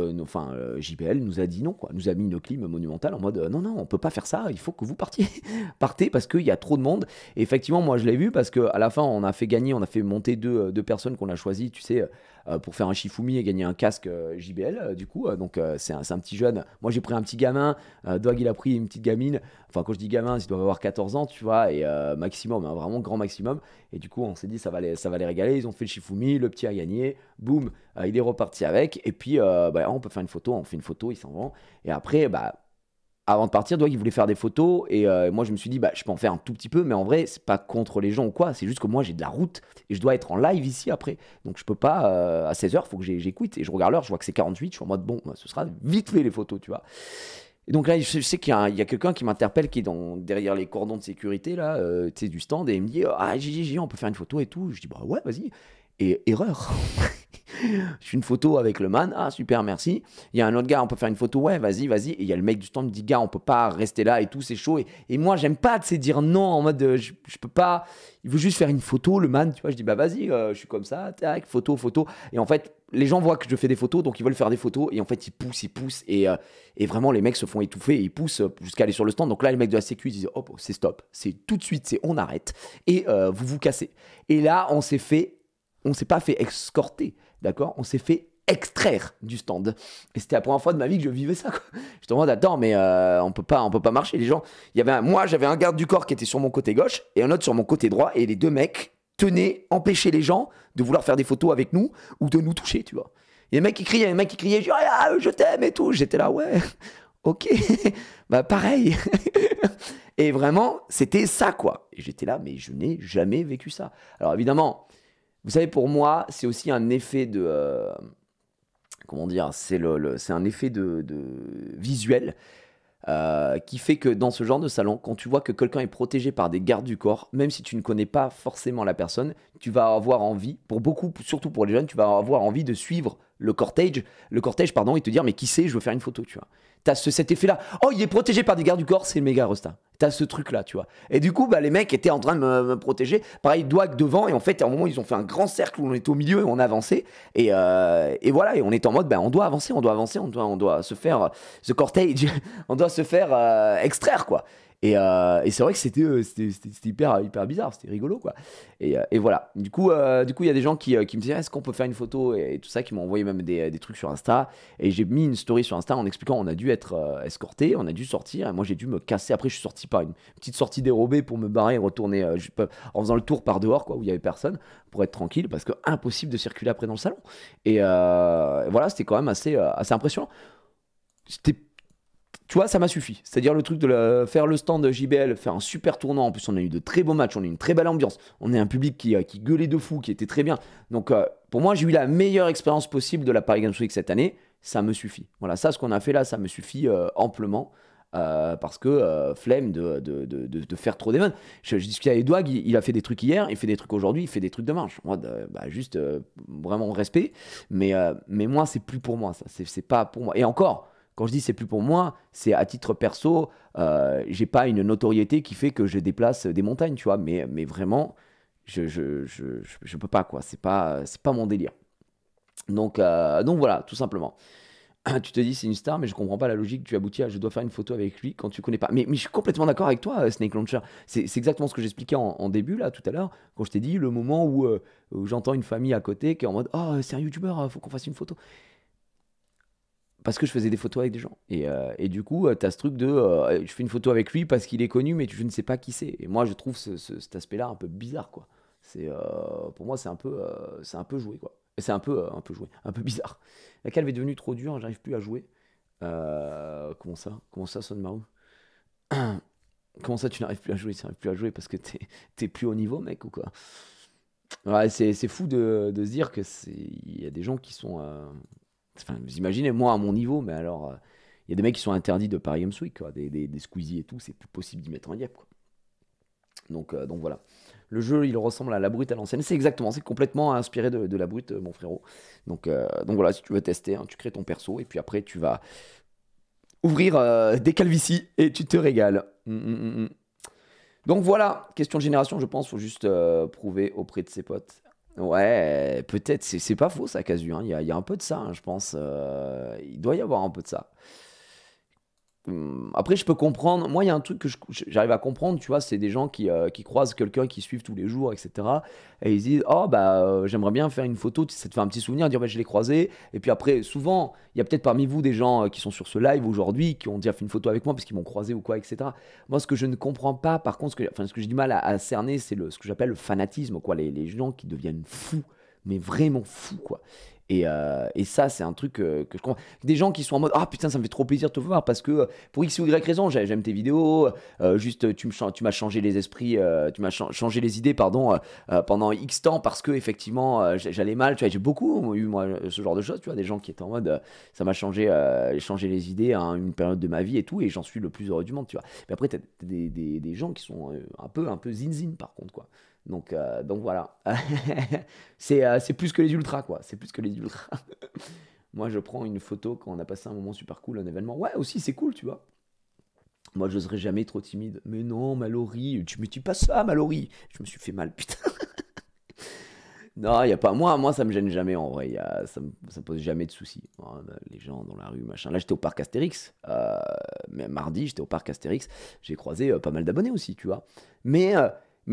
JBL nous a dit non, quoi. Nous a mis une clim monumentale en mode non, non, on peut pas faire ça, il faut que vous partiez. Partez parce qu'il y a trop de monde. Et effectivement, moi je l'ai vu parce qu'à la fin, on a fait gagner, on a fait monter deux personnes qu'on a choisies, tu sais, pour faire un Shifumi et gagner un casque JBL, du coup. C'est un petit jeune. Moi j'ai pris un petit gamin, Doig il a pris une petite gamine. Enfin, quand je dis gamin, il doit avoir 14 ans, tu vois, et maximum, hein, vraiment grand maximum. Et du coup, on s'est dit, ça va les régaler. Ils ont fait le Shifumi, le petit a gagné, boum, il est reparti avec. Et puis, on peut faire une photo, on fait une photo, ils s'en vont. Et après, avant de partir, Doig, il voulait faire des photos. Et moi, je me suis dit, je peux en faire un tout petit peu, mais en vrai, c'est pas contre les gens ou quoi. C'est juste que moi, j'ai de la route et je dois être en live ici après. Donc, je peux pas, à 16h, il faut que j'écoute. Et je regarde l'heure, je vois que c'est 48. Je suis en mode, bon, ce sera vite fait les photos, tu vois. Et donc là, je sais qu'il y a quelqu'un qui m'interpelle qui est derrière les cordons de sécurité là, tu sais, du stand, et il me dit ah Gigi, on peut faire une photo et tout. Je dis bah ouais, vas-y. Et erreur. Je fais une photo avec le man, ah super, merci. Il y a un autre gars, on peut faire une photo, ouais, vas-y, vas-y. Et il y a le mec du stand qui me dit gars, on peut pas rester là et tout, c'est chaud. Et moi, j'aime pas, tu sais, dire non en mode je peux pas. Il veut juste faire une photo, le man, tu vois. Je dis bah vas-y, je suis comme ça, tac, photo, photo. Et en fait, les gens voient que je fais des photos, donc ils veulent faire des photos. Et en fait, ils poussent. Et vraiment, les mecs se font étouffer et ils poussent jusqu'à aller sur le stand. Donc là, les mecs de la sécu, ils disent hop, c'est stop, c'est tout de suite, c'est on arrête. Et vous vous cassez. Et là, on s'est pas fait escorter, d'accord? On s'est fait extraire du stand. Et c'était la première fois de ma vie que je vivais ça, quoi. Je te demande, attends, mais on peut pas marcher. Les gens, moi, j'avais un garde du corps qui était sur mon côté gauche et un autre sur mon côté droit. Et les deux mecs empêchaient les gens de vouloir faire des photos avec nous ou de nous toucher, tu vois. Il y a un mec qui criait, je t'aime et tout. J'étais là, ouais, ok, pareil. Et vraiment, c'était ça, quoi. Et j'étais là, mais je n'ai jamais vécu ça. Alors évidemment, vous savez, pour moi, c'est aussi un effet de... comment dire? C'est un effet de visuel qui fait que dans ce genre de salon, quand tu vois que quelqu'un est protégé par des gardes du corps, même si tu ne connais pas forcément la personne, tu vas avoir envie, pour beaucoup, surtout pour les jeunes, tu vas avoir envie de suivre le cortège, et te dire mais qui c'est, je veux faire une photo, tu vois. T'as cet effet-là, oh il est protégé par des gardes du corps, c'est le méga Rosta. T'as ce truc-là, tu vois. Et du coup, les mecs étaient en train de me protéger. Pareil, Doig devant, et en fait, à un moment, ils ont fait un grand cercle où on était au milieu et on avançait. Et voilà, et on était en mode, on doit avancer, on doit se faire, ce cortège, on doit se faire extraire, quoi. Et c'est vrai que c'était hyper bizarre, c'était rigolo, quoi. Et voilà. Du coup, il y a des gens qui me disaient est-ce qu'on peut faire une photo et tout ça, qui m'ont envoyé même des trucs sur Insta. Et j'ai mis une story sur Insta en expliquant on a dû être escorté, on a dû sortir. Et moi, j'ai dû me casser. Après, je suis sorti par une petite sortie dérobée pour me barrer et retourner en faisant le tour par dehors, quoi, où il y avait personne, pour être tranquille, parce que impossible de circuler après dans le salon. Et voilà, c'était quand même assez impressionnant. Tu vois, ça m'a suffi. C'est-à-dire le truc de faire le stand de JBL, faire un super tournoi. En plus, on a eu de très beaux matchs, on a eu une très belle ambiance. On a un public qui gueulait de fou, qui était très bien. Donc, pour moi, j'ai eu la meilleure expérience possible de la Paris Games Week cette année. Ça me suffit. Voilà, ça, ce qu'on a fait là, ça me suffit amplement. Parce que flemme de faire trop d'événements. Je discutais avec Doig, il a fait des trucs hier, il fait des trucs aujourd'hui, il fait des trucs demain. Moi, juste vraiment respect. Mais moi, c'est plus pour moi, ça. C'est pas pour moi. Et encore. Quand je dis c'est plus pour moi, c'est à titre perso, j'ai pas une notoriété qui fait que je déplace des montagnes, tu vois, mais vraiment, je peux pas, quoi, c'est pas mon délire. Donc voilà, tout simplement. Tu te dis c'est une star, mais je comprends pas la logique, tu aboutis à je dois faire une photo avec lui quand tu connais pas. Mais je suis complètement d'accord avec toi, Snake Launcher. C'est exactement ce que j'expliquais en début, là, tout à l'heure, quand je t'ai dit le moment où j'entends une famille à côté qui est en mode oh, c'est un youtubeur, faut qu'on fasse une photo. Parce que je faisais des photos avec des gens. Et du coup, tu as ce truc de je fais une photo avec lui parce qu'il est connu, mais je ne sais pas qui c'est. Et moi, je trouve cet aspect-là un peu bizarre, quoi. Pour moi, c'est un peu joué, quoi. Et c'est un peu joué, un peu bizarre. La calve est devenue trop dure, j'arrive plus à jouer. Comment ça, Sonmaru? Comment ça, tu n'arrives plus à jouer? Tu n'arrives plus à jouer parce que t'es plus au niveau, mec, ou quoi? Ouais, c'est fou de se dire que il y a des gens qui sont. Enfin, vous imaginez, moi à mon niveau, mais alors, il y a des mecs qui sont interdits de Paris Games Week, quoi, des Squeezie et tout, c'est plus possible d'y mettre un yep, quoi. Donc voilà. Le jeu, il ressemble à La Brute à l'ancienne. C'est complètement inspiré de La Brute, mon frérot. Donc voilà, si tu veux tester, hein, tu crées ton perso, et puis après, tu vas ouvrir des calvities, et tu te régales. Donc voilà, question de génération, je pense, faut juste prouver auprès de ses potes. Ouais, peut-être, c'est pas faux ça, Casu, hein. Il y a un peu de ça, hein, je pense. Il doit y avoir un peu de ça. Après, je peux comprendre. Moi, il y a un truc que j'arrive à comprendre, tu vois, c'est des gens qui croisent quelqu'un, qui suivent tous les jours, etc. Et ils se disent, oh, bah, j'aimerais bien faire une photo, ça te fait un petit souvenir, dire, bah, je l'ai croisé. Et puis après, souvent, il y a peut-être parmi vous des gens qui sont sur ce live aujourd'hui, qui ont déjà fait une photo avec moi parce qu'ils m'ont croisé ou quoi, etc. Moi, ce que je ne comprends pas, par contre, ce que j'ai du mal à cerner, c'est ce que j'appelle le fanatisme, quoi. Les gens qui deviennent fous, mais vraiment fous, quoi. Et ça, c'est un truc que je comprends. Des gens qui sont en mode ah putain, ça me fait trop plaisir de te voir parce que pour X ou Y raison, j'aime tes vidéos, juste tu m'as changé les esprits, tu m'as changé les idées, pardon, pendant X temps parce que effectivement j'allais mal. Tu vois, j'ai beaucoup eu moi ce genre de choses, tu vois, des gens qui étaient en mode ça m'a changé les idées à une période de ma vie et tout, et j'en suis le plus heureux du monde, tu vois. Mais après, t'as des gens qui sont un peu zin par contre, quoi. Donc voilà. C'est plus que les ultras, quoi. C'est plus que les ultras. Moi, je prends une photo quand on a passé un moment super cool, un événement. Ouais, aussi, c'est cool, tu vois. Moi, je serais jamais trop timide. Mais non, Mallory, tu me dis pas ça, Mallory. Je me suis fait mal, putain. Non, il y a pas. Moi, ça me gêne jamais, en vrai. Ça me pose jamais de soucis. Oh, les gens dans la rue, machin. Là, j'étais au parc Astérix. Mais mardi, j'étais au parc Astérix. J'ai croisé pas mal d'abonnés aussi, tu vois. Mais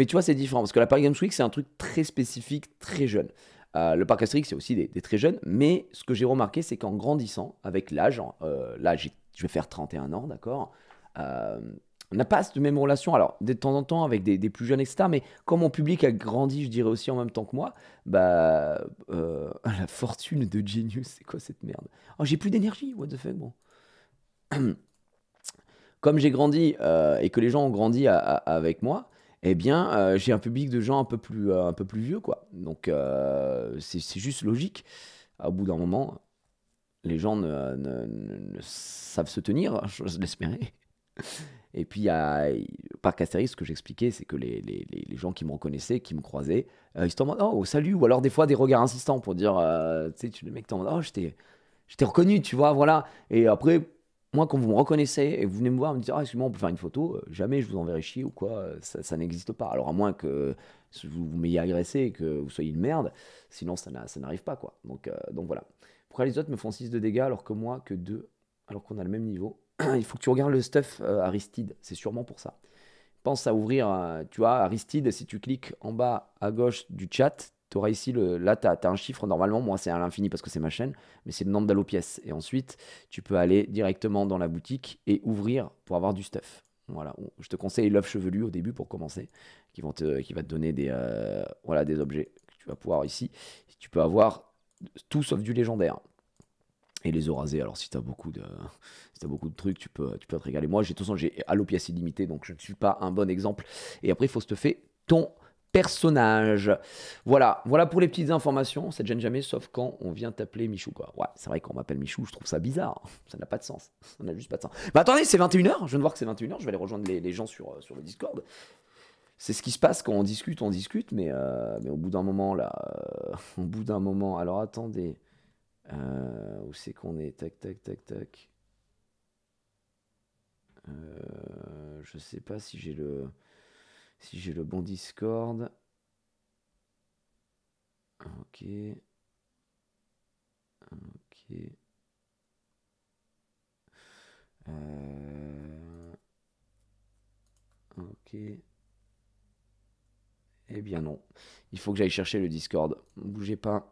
tu vois, c'est différent. Parce que la Paris Games Week, c'est un truc très spécifique, très jeune. Le parc Astérix, c'est aussi des très jeunes. Mais ce que j'ai remarqué, c'est qu'en grandissant, avec l'âge, là, je vais faire 31 ans, d'accord. Euh, on n'a pas cette même relation. Alors, de temps en temps, avec des plus jeunes, etc. Mais comme mon public a grandi, je dirais aussi en même temps que moi, bah, la fortune de Genius, c'est quoi cette merde? Oh, j'ai plus d'énergie, what the fuck, bon. Comme j'ai grandi et que les gens ont grandi avec moi, eh bien, j'ai un public de gens un peu plus vieux, quoi. Donc, c'est juste logique. Au bout d'un moment, les gens ne savent se tenir, j'ose l'espérer. Et puis, par Castéris, ce que j'expliquais, c'est que les gens qui me reconnaissaient, qui me croisaient, ils étaient en mode oh, salut, ou alors des fois des regards insistants pour dire, tu sais, le mec, t'es en mode oh, je t'ai reconnu, tu vois, voilà. Et après, moi, quand vous me reconnaissez et vous venez me voir, me dire ah, excuse-moi, on peut faire une photo, jamais je vous enverrai chier ou quoi, ça n'existe pas. Alors, à moins que vous m'ayez agressé et que vous soyez une merde, sinon ça n'arrive pas, quoi. Donc voilà. Pourquoi les autres me font 6 de dégâts alors que moi que 2 alors qu'on a le même niveau? Il faut que tu regardes le stuff Aristide, c'est sûrement pour ça. Pense à ouvrir, tu vois, Aristide, si tu cliques en bas à gauche du chat, tu auras ici, là, tu as un chiffre, normalement, moi c'est à l'infini parce que c'est ma chaîne, mais c'est le nombre d'allopièces. Et ensuite, tu peux aller directement dans la boutique et ouvrir pour avoir du stuff. Voilà, je te conseille l'œuf chevelu au début pour commencer, qui va te donner voilà, des objets que tu vas pouvoir ici. Tu peux avoir tout sauf du légendaire. Et les eaux rasées, alors si t'as beaucoup de trucs, tu peux te régaler. Moi, de toute façon, j'ai allopièce illimité, donc je ne suis pas un bon exemple. Et après, il faut se te faire ton personnage. Voilà pour les petites informations. Ça te gêne jamais, sauf quand on vient t'appeler Michou, quoi. Ouais, c'est vrai qu'on m'appelle Michou, je trouve ça bizarre. Ça n'a pas de sens. Ça n'a juste pas de sens. Mais attendez, c'est 21h. Je viens de voir que c'est 21h. Je vais aller rejoindre les gens sur le Discord. C'est ce qui se passe quand on discute, mais au bout d'un moment, là, au bout d'un moment, alors attendez. Où c'est qu'on est? Tac, tac, tac, tac. Je sais pas si j'ai le bon Discord. Ok, ok. Ok. Eh bien non. Il faut que j'aille chercher le Discord. Bougez pas.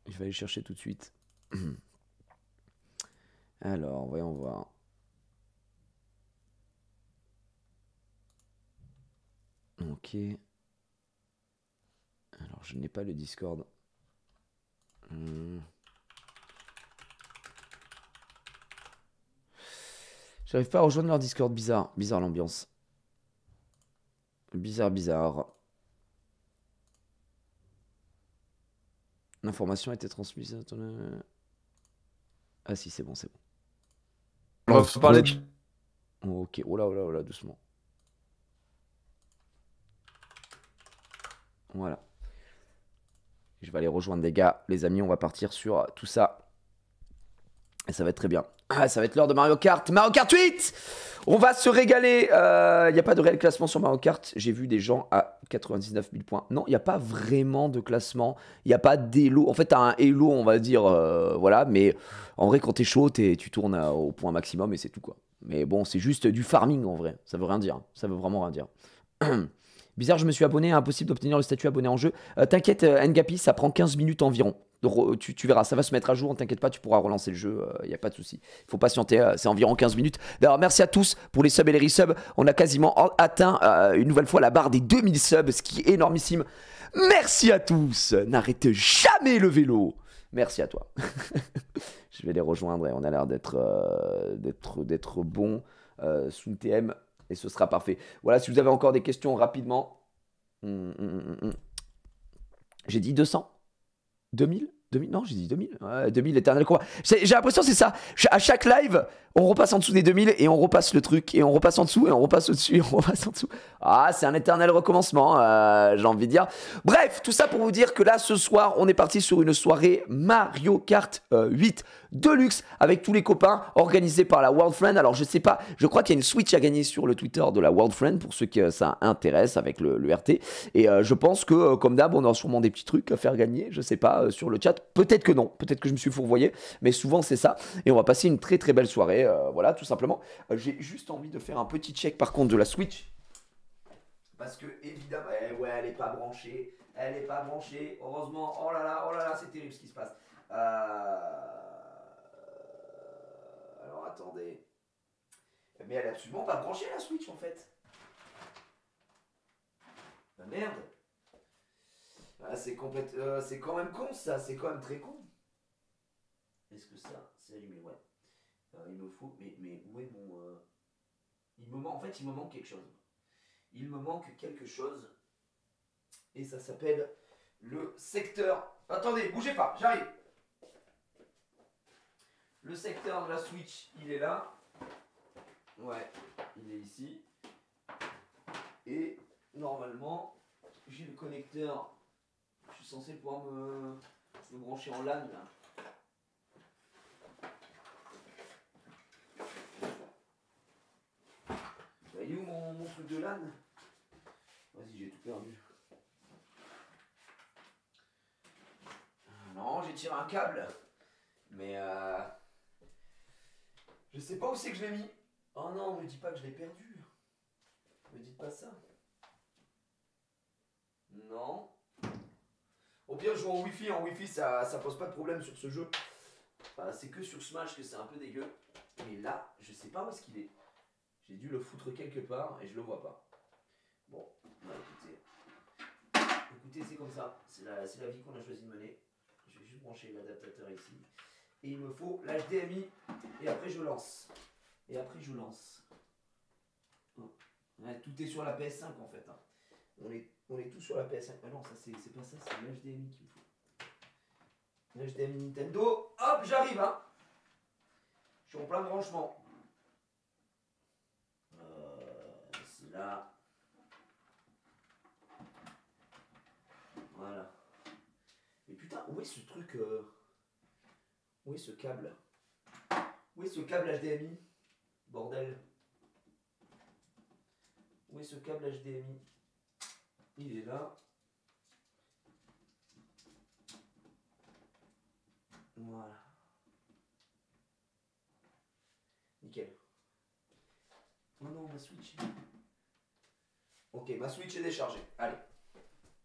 Je vais aller chercher tout de suite. Alors, voyons voir. Ok. Alors, je n'ai pas le Discord. J'arrive pas à rejoindre leur Discord. Bizarre. Bizarre l'ambiance. Bizarre, bizarre. L'information a été transmise. Ah si, c'est bon, c'est bon. On va parler de... Ok, oh là, doucement. Voilà. Je vais aller rejoindre les gars. Les amis, on va partir sur tout ça. Et ça va être très bien. Ah, ça va être l'heure de Mario Kart. Mario Kart 8. On va se régaler. Il n'y a pas de réel classement sur Mario Kart. J'ai vu des gens à 99 000 points. Non, il n'y a pas vraiment de classement. Il n'y a pas d'élo. En fait, tu as un elo, on va dire. Voilà. Mais en vrai, quand t'es chaud, tu tournes au point maximum et c'est tout, quoi. Mais bon, c'est juste du farming en vrai. Ça veut rien dire. Ça veut vraiment rien dire. Bizarre, je me suis abonné. Impossible d'obtenir le statut abonné en jeu. T'inquiète, Ngapi, ça prend 15 minutes environ. Tu verras, ça va se mettre à jour, ne t'inquiète pas, tu pourras relancer le jeu, il n'y a pas de souci. Il faut patienter, c'est environ 15 minutes. D'ailleurs, merci à tous pour les subs et les resubs. On a quasiment atteint une nouvelle fois la barre des 2000 subs, ce qui est énormissime. Merci à tous. N'arrête jamais le vélo. Merci à toi. Je vais les rejoindre et on a l'air d'être bon sous TM et ce sera parfait. Voilà, si vous avez encore des questions rapidement. J'ai dit 200 2000 non, j'ai dit 2000. Ouais, 2000, l'éternel combat. J'ai l'impression que c'est ça. À chaque live, on repasse en dessous des 2000 et on repasse le truc. Et on repasse en dessous et on repasse au-dessus et on repasse en dessous. Ah, c'est un éternel recommencement, j'ai envie de dire. Bref, tout ça pour vous dire que là, ce soir, on est parti sur une soirée Mario Kart 8 Deluxe avec tous les copains, organisée par la World Friend. Alors, je sais pas, je crois qu'il y a une Switch à gagner sur le Twitter de la World Friend pour ceux que ça intéresse avec le RT. Et je pense que, comme d'hab, on aura sûrement des petits trucs à faire gagner, je sais pas, sur le chat. Peut-être que non, peut-être que je me suis fourvoyé, mais souvent c'est ça. Et on va passer une très très belle soirée, voilà, tout simplement. J'ai juste envie de faire un petit check par contre de la Switch. Parce que, évidemment, ouais, elle est pas branchée. Elle est pas branchée. Heureusement, oh là là, c'est terrible ce qui se passe. Alors attendez. Mais elle est absolument pas branchée la Switch en fait. Ah merde. Ah, c'est c'est quand même con ça, c'est quand même très con. Est-ce que ça, c'est allumé? Ouais. Il me faut, mais où est mon... en fait, il me manque quelque chose. Il me manque quelque chose. Et ça s'appelle le secteur... Attendez, bougez pas, j'arrive. Le secteur de la Switch, il est là. Ouais, il est ici. Et normalement, j'ai le connecteur. Je suis censé pouvoir me brancher en LAN là. Il est où mon truc de LAN? Vas-y, j'ai tout perdu. Non, j'ai tiré un câble. Mais je sais pas où c'est que je l'ai mis. Oh non, me dis pas que je l'ai perdu. Me dites pas ça. Non. Au pire, je joue en Wi-Fi. En Wi-Fi, ça pose pas de problème sur ce jeu. C'est que sur Smash que c'est un peu dégueu. Mais là, je sais pas où est-ce qu'il est. J'ai dû le foutre quelque part et je le vois pas. Bon, bah écoutez, c'est comme ça. C'est la vie qu'on a choisi de mener. Je vais juste brancher l'adaptateur ici. Et il me faut l'HDMI. Et après, je lance. Ouais, tout est sur la PS5 en fait. Hein. On est tout sur la PS5. Ah non, ça c'est pas ça, c'est l'HDMI qu'il me faut. L'HDMI Nintendo. Hop, j'arrive, hein. Je suis en plein branchement. C'est là. Voilà. Mais putain, où est ce truc où est ce câble? Où est ce câble HDMI? Bordel. Où est ce câble HDMI? Il est là. Voilà. Nickel. Oh non, ma Switch. Ok, ma Switch est déchargée. Allez.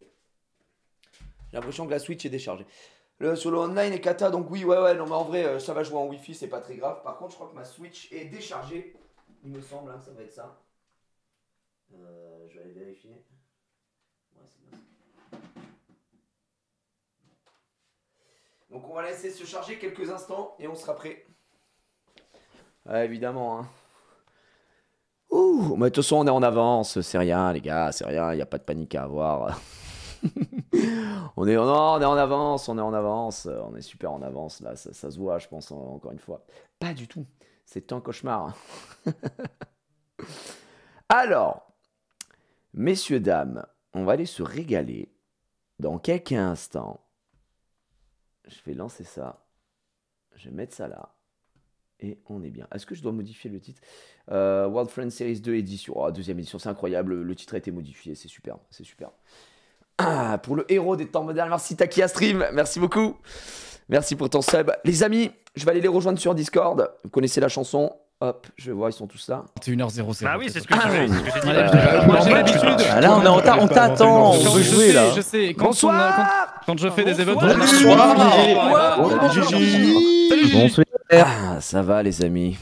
J'ai l'impression que la Switch est déchargée. Sur le online est kata, donc oui, ouais, non mais en vrai, ça va jouer en Wi-Fi, c'est pas très grave. Par contre, je crois que ma Switch est déchargée. Il me semble, hein, ça va être ça. Je vais aller vérifier. Ouais, c'est bien ça. Donc on va laisser se charger quelques instants et on sera prêt. Ouais, évidemment, hein. Ouh, mais de toute façon, on est en avance, c'est rien, les gars, c'est rien, il n'y a pas de panique à avoir. on est en avance, on est super en avance, là, ça se voit, je pense, encore une fois. Pas du tout, c'est un cauchemar. Alors, messieurs, dames, on va aller se régaler dans quelques instants. Je vais lancer ça, je vais mettre ça là. Et on est bien. Est-ce que je dois modifier le titre? World Friends Series 2 édition. Oh, deuxième édition, c'est incroyable. Le titre a été modifié, c'est superbe. C'est super. Ah, pour le héros des temps modernes, merci Takia Stream. Merci beaucoup. Merci pour ton sub. Les amis, je vais aller les rejoindre sur Discord. Vous connaissez la chanson. Hop, je vais voir, ils sont tous là. 21h00. Bah oui, c'est ce que j'ai dit. Moi j'ai l'habitude. Là, on t'attend, on veut jouer là. Je sais, quand Bonsoir. quand je fais des événements. Bonsoir. Ah, ça va les amis.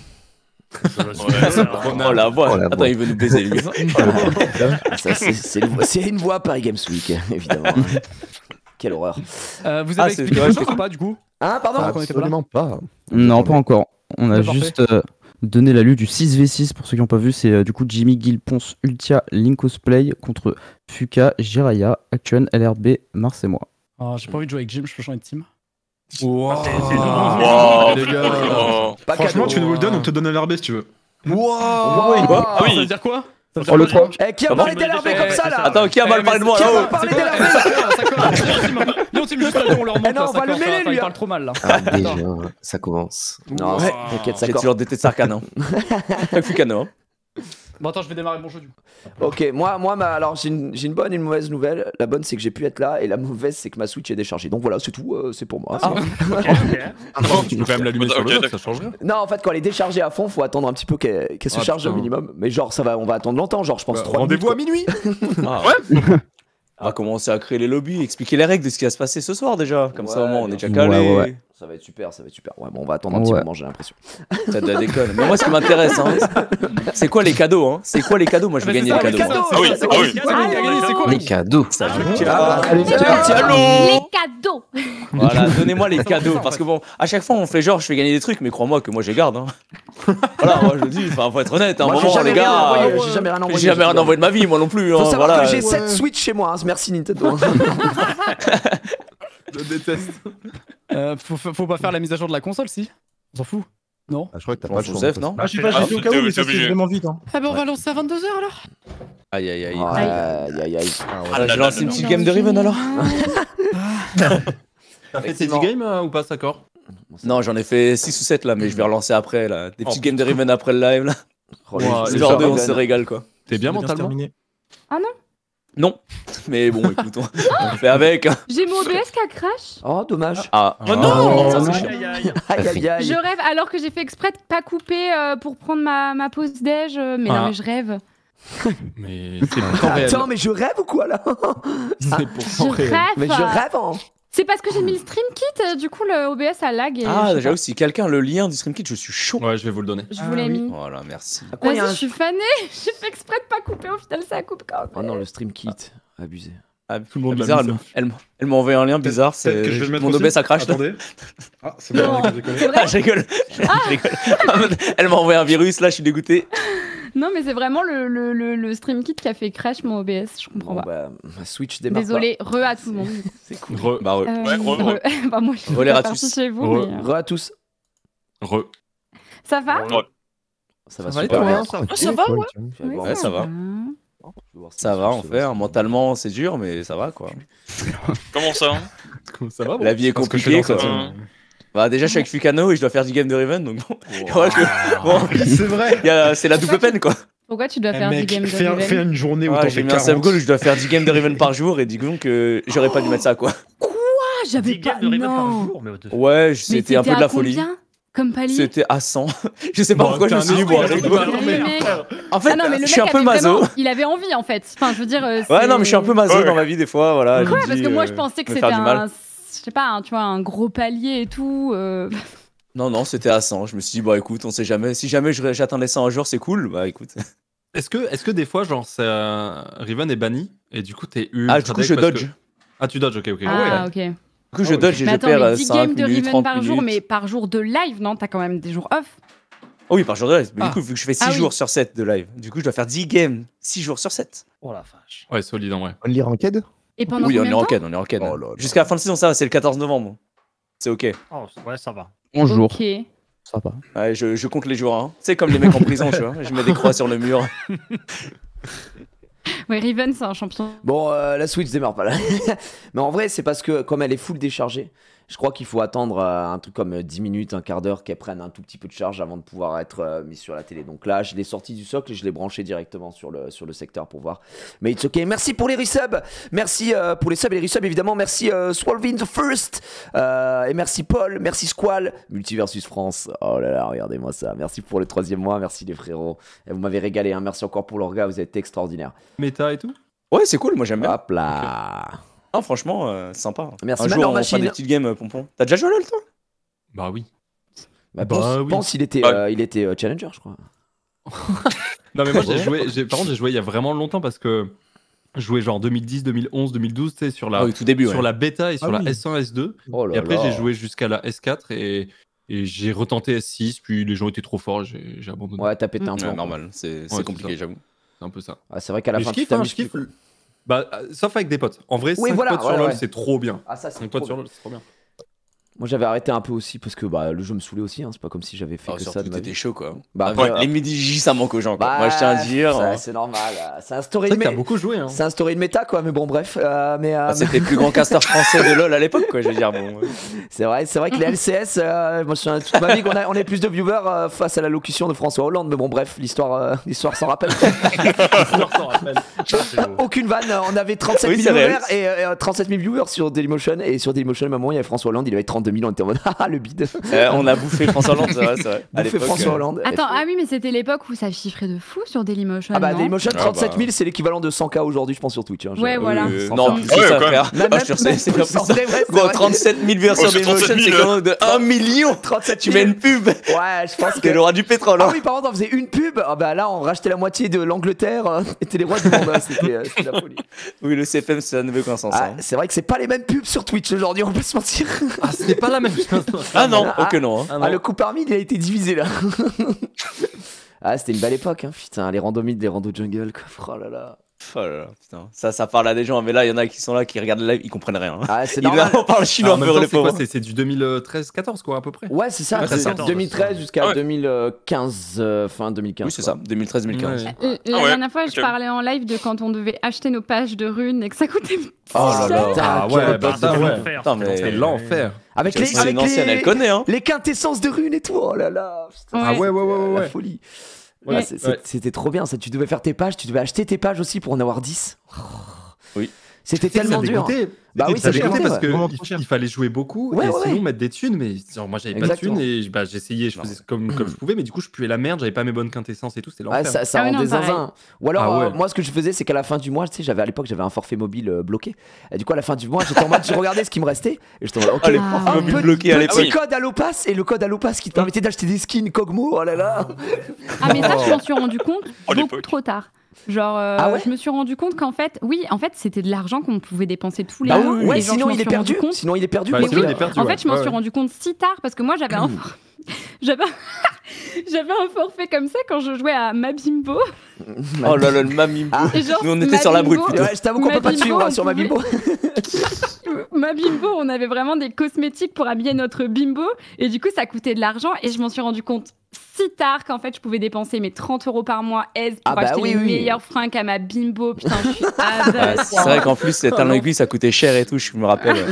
Oh la voix. Attends, il veut nous baiser lui. Ça, c'est une voix Paris Games Week, évidemment. Quelle horreur. Vous avez Ah, expliqué c'est les choses ou pas du coup? Hein, pardon? Absolument pas. Non, pas encore. On a Parfait. juste donné la lutte du 6v6 pour ceux qui n'ont pas vu. C'est du coup Jimmy Gill Ponce Ultia Link Cosplay contre Fuka, Jiraya, Action, LRB, Mars et moi. Oh, j'ai pas envie de jouer avec Jim, je peux changer de team. Wow. Les gars. Pas Franchement, cadeau. tu nous le donnes, on te donne un LRB si tu veux. Wow. Ça veut dire quoi? Ça veut dire Oh, le quoi? 3. Eh, qui a parlé d'LRB comme ça là? Attends, qui a mal parlé de moi Qui a là-haut? mal parlé C'est quoi? d'LRB? Ça commence. Léon, team juste là, on leur montre. Eh non, là, on va ça le commence, mêler, attends, lui, il hein. parle trop mal là. Ah, déjà, ça commence. Non, Ouais. t'inquiète, ça J'ai corps. toujours des têtes sarcanes. Pas Fukano. Hein. Bon, attends, je vais démarrer mon jeu du coup. Ok, alors j'ai une bonne et une mauvaise nouvelle. La bonne, c'est que j'ai pu être là, et la mauvaise, c'est que ma Switch est déchargée. Donc voilà, c'est tout, c'est pour moi. Tu peux quand même l'allumer sur le dock, ça change rien. Non, en fait, quand elle est déchargée à fond, faut attendre un petit peu qu'elle se Ah, charge au putain. minimum. Mais genre, ça va, on va attendre longtemps, genre, je pense 3 minutes. Rendez-vous à minuit. On va commencer à créer les lobbies, expliquer les règles de ce qui va se passer ce soir déjà. Comme ça, au moins, on est déjà calé. Ouais. Ça va être super, ça va être super. Ouais, bon, on va attendre un petit Ouais. moment, j'ai l'impression. T'as de la déconne. Mais moi, ce qui m'intéresse, hein, c'est quoi les cadeaux, hein? C'est quoi les cadeaux? Moi, je veux Mais gagner c'est les ça, cadeaux. les moi. cadeaux. Ah oui, C'est quoi qui a gagné? C'est quoi? Les cadeaux. Les cadeaux. Voilà, donnez-moi les cadeaux. ça, en Parce fait. que bon, à chaque fois, on fait genre, je fais gagner des trucs, mais crois-moi que moi, je les garde. Hein. Voilà, moi, je le dis, faut être honnête. À un Moi, j'ai moment, jamais les rien gars, envoyé, j'ai jamais rien envoyé. j'ai jamais rien envoyé de ma vie, moi non plus. Faut Hein, savoir voilà. que j'ai 7 Switch chez moi, hein. Merci Nintendo. Je déteste. Faut pas faire la mise à jour de la console si? On s'en fout? Non? je crois que t'as Bon, Joseph, non? Ah, je sais pas, j'ai fait au cas où, mais ça c'est vraiment vite. Ah bah on va lancer à 22h alors. Aïe, aïe, aïe. Aïe. Ah, j'ai lancé une petite game de Riven alors? T'as fait tes 10 games ou pas, d'accord? Non, j'en ai fait 6 ou 7 là, mais je vais relancer après là. Des petites games de Riven après le live là. C'est genre deux, on se régale quoi. T'es bien mentalement? Non, mais bon, écoute, on fait avec. Hein. J'ai mon OBS qui a crash. Oh, dommage. Ah, Oh non, ça c'est chiant. Aïe. Je rêve alors que j'ai fait exprès de pas couper pour prendre ma pause déj. Mais non, mais je rêve. Mais c'est pourtant réel. Attends, mais je rêve ou quoi là? C'est Je pourtant réel. rêve. Mais je rêve, hein. C'est parce que j'ai mis le stream kit, du coup le OBS a lag. Et Ah, je sais j'avoue, si quelqu'un a le lien du stream kit, je suis chaud. Ouais, je vais vous le donner. pas. Je vous l'ai mis. Voilà, merci. À quoi il y a Vas-y, un... je suis fanée. J'ai fait exprès de pas couper. Au final, ça coupe quand même. Oh non, le stream kit. Abusé. Ah, Tout le monde bizarre, l'a mis, elle m'a envoyé un lien bizarre. Peut-être que je vais le mettre Mon aussi. OBS a crash. là. Attendez. Ah, c'est bon, Non. je déconne. C'est vrai. Ah, je rigole. Je rigole. Elle m'a envoyé un virus, là, je suis dégoûté. Non, mais c'est vraiment le stream kit qui a fait crash mon OBS. Je comprends Bon, pas. bah, ma Switch démarre Désolé, à tout le monde. C'est cool. Bah, ouais. Bah, moi, je suis Relais pas à partie tous. chez vous. Re- Mais, Re à tous. ça va? Ça va va, super et bien. toi, Ça va, ouais. Je vais voir. Ouais, ça va. Ça va, en fait. Hein. Mentalement, c'est dur, mais ça va, quoi. Comment ça? Ça va, bon. La vie est Parce que je compliquée, fais dans quoi. ça. Bah, déjà, je suis avec Fukano et je dois faire du game de Riven, donc bon. Ouais, bon, C'est vrai. c'est la double peine, quoi. Pourquoi tu dois faire Mec, du game de fais Riven? une journée où Ouais, t'en j'ai fais mis un sub 40. goal où je dois faire 10 games de Riven par jour et disons que j'aurais pas dû mettre ça, quoi. Ah, j'avais 10 pas. games de Riven par Non. jour, mais what the fuck. Ouais, Mais c'était un peu de à la folie. combien comme palier? C'était à 100. Je sais pas Bon, pourquoi je me t'es suis un dit, bon, esprit, allez, là, go. c'est pas- Mais mec. En fait, Ah non, mais le je suis un mec peu avait maso. vraiment- il avait envie en fait. Enfin, je veux dire. Ouais, non, mais je suis un peu maso Ouais. dans ma vie des fois, voilà. je me Ouais, parce dis, que moi je pensais que me c'était faire du mal. un. Je sais pas, tu vois, un gros palier et tout. Non, non, c'était à 100. Je me suis dit, bah écoute, on sait jamais. Si jamais j'atteins les 100 un jour, c'est cool. Bah écoute. Est-ce que des fois, genre, Riven est banni et du coup, t'es ultra Ah, du coup, deck je parce dodge. que- Ah, tu dodges, ok. Ah, ok. Du coup, je dodge et Mais je attends, perds mais 10 5 games de minutes, Riven 30 par jour, minutes. mais par jour de live, non? T'as quand même des jours off. Oh oui, par jour de live. Mais Ah. du coup, vu que je fais 6 Ah oui. jours sur 7 de live, du coup, je dois faire 10 games 6 jours sur 7. Oh la vache. Ouais, solide en vrai. Only Ranked? Et pendant Oui, on combien est de en temps? quête, on est en quête. Oh là là. Jusqu'à la fin de saison, ça va, c'est le 14 novembre. C'est ok. Oh, ouais, ça va. 11 jours. Ok. Ça va. Ouais, je compte les jours. Hein. C'est comme les mecs en prison, tu vois. Je mets des croix sur le mur. Ouais, Riven, c'est un champion. Bon, la Switch démarre pas là. Mais en vrai, c'est parce que comme elle est full déchargée, Je crois qu'il faut attendre un truc comme 10 minutes, un quart d'heure qu'elle prenne un tout petit peu de charge avant de pouvoir être mis sur la télé. Donc là, je l'ai sorti du socle et je l'ai branché directement sur le secteur pour voir. Mais it's ok. Merci pour les resubs. Merci pour les subs et les resubs évidemment. Merci Swalvin the First. Et merci Paul. Merci Squall. Multiversus France. Oh là là, regardez-moi ça. Merci pour le 3e mois. Merci les frérots. Et vous m'avez régalé. Hein. Merci encore pour l'orga. Vous êtes extraordinaires. Méta et tout. Ouais, c'est cool. Moi, j'aime bien. Hop là. Okay. Ah, franchement, c'est sympa. Merci, un jour, on fera des petites games, Pompon. T'as déjà joué à LoL, toi? Bah oui. Pense il était challenger, je crois. Non, mais moi, par contre, j'ai joué il y a vraiment longtemps parce que je jouais genre 2010, 2011, 2012, tu sais, sur la, tout début, sur la bêta et sur la S1, S2. Oh là et après, là. j'ai joué jusqu'à la S4 et j'ai retenté S6, puis les gens étaient trop forts, j'ai abandonné. Ouais, t'as pété un plan. Normal, c'est compliqué, j'avoue. C'est un peu ça. Ah, c'est vrai qu'à la Mais fin, je tu kiffe, t'amuses je kiffe. plus. Bah, sauf avec des potes. En vrai, Oui, 5 voilà, potes sur ouais, LoL, ouais. c'est trop bien. Ah, ça, c'est 5 trop potes sur bien. LoL, c'est trop bien. Moi, j'avais arrêté un peu aussi parce que le jeu me saoulait aussi. Hein. C'est pas comme si j'avais fait que ça de ma vie. T'étais chaud, quoi. Bah, après, les midi ça manque aux gens, quoi. Moi, je tiens à dire. C'est normal. C'est instauré C'est vrai que t'as beaucoup joué, hein. C'est instauré une méta, quoi. Mais bon, bref. C'était le plus grand caster français de LoL à l'époque, quoi. Je veux dire, bon. C'est vrai que les LCS, moi, je suis toute ma vie qu'on ait plus de viewers face à l'allocution de François Hollande. Mais bon, bref, l'histoire s'en rappelle. Aucune vanne. On avait 37 000 viewers et 37 000 viewers sur Dailymotion. Et sur Dailymotion, à un moment, il y avait François Hollande. Il avait 32 000. On était en mode le bide. On a bouffé François Hollande, c'est vrai. Bouffé François Hollande. Attends, ah oui, mais c'était l'époque où ça chiffrait de fou sur Dailymotion. Ah bah non Dailymotion, 37 000, c'est l'équivalent de 100K aujourd'hui, je pense, sur Twitch. Hein, ouais, voilà. Non, plus que ça, frère. Même, c'est pas possible. 37 000 viewers sur Dailymotion, c'est quand même de 1 million. 37 000. Tu mets une pub. Ouais, je pense que. T'es le roi du pétrole. Ah oui, par contre, on faisait une pub. Ah bah là, on rachetait la moitié de l'Angleterre. C'était les rois du monde. C'était la folie. Oui, le CFM, ça ne veut qu'un sens. C'est vrai que c'est pas les mêmes pubs sur Twitch aujourd'hui, on peut se mentir. Ah, c'est pas la même chose. Ah non, ok, non. Le coup parmi, il a été divisé là. C'était une belle époque, hein. Putain, les randomides, les randos jungle, quoi. Oh là là. Oh là là, putain. Ça parle à des gens, mais là, il y en a qui sont là, qui regardent le live, ils comprennent rien. Ah, c'est normal. On parle chinois, mais les pauvres. C'est du 2013-14, quoi, à peu près. Ouais, c'est ça. C'est 2013 jusqu'à 2015, fin 2015. Oui, c'est ça, 2013-2015. La dernière fois, je parlais en live de quand on devait acheter nos pages de runes et que ça coûtait. Oh là là. Ah ouais, bah ça, ouais. C'est l'enfer. Avec une ancienne, elle connaît, hein. Les quintessences de runes et tout. Oh là là. Ah ouais. La folie. Ouais, c'était trop bien ça, tu devais faire tes pages, tu devais acheter tes pages aussi pour en avoir 10. Oui. C'était tellement dur. Bah oui, ça dégoûtait parce que il fallait jouer beaucoup et sinon mettre des thunes, mais genre moi j'avais pas de thunes et j'essayais, je faisais comme je pouvais, mais du coup je puais la merde, j'avais pas mes bonnes quintessences et tout, c'était l'enfer. Ça rendait zinzin. Ou alors moi ce que je faisais c'est qu'à la fin du mois, tu sais, à l'époque j'avais un forfait mobile bloqué. Et du coup à la fin du mois, j'étais en mode je regardais ce qui me restait et j'étais en mode OK, les forfaits mobiles bloqués à l'époque. Petit code Allopass et le code Allopass qui te permettait d'acheter des skins Kog'Maw. Oh là là. Ah mais ça je m'en suis rendu compte beaucoup trop tard. Genre, je me suis rendu compte qu'en fait, c'était de l'argent qu'on pouvait dépenser tous les mois. Ouais, sinon il est perdu. Sinon il est perdu. En fait, je m'en suis rendu compte si tard parce que moi j'avais un forfait comme ça quand je jouais à Mabimbo. Oh là là, le Mabimbo. Nous on était sur la brute. Je t'avoue qu'on peut pas te suivre sur Mabimbo. Mabimbo, on avait vraiment des cosmétiques pour habiller notre bimbo et du coup ça coûtait de l'argent et je m'en suis rendu compte si tard qu'en fait je pouvais dépenser mes 30 € par mois pour acheter les meilleurs fringues à ma bimbo. Putain, je suis c'est vrai qu'en plus, les talons aiguilles ça coûtait cher et tout, je me rappelle.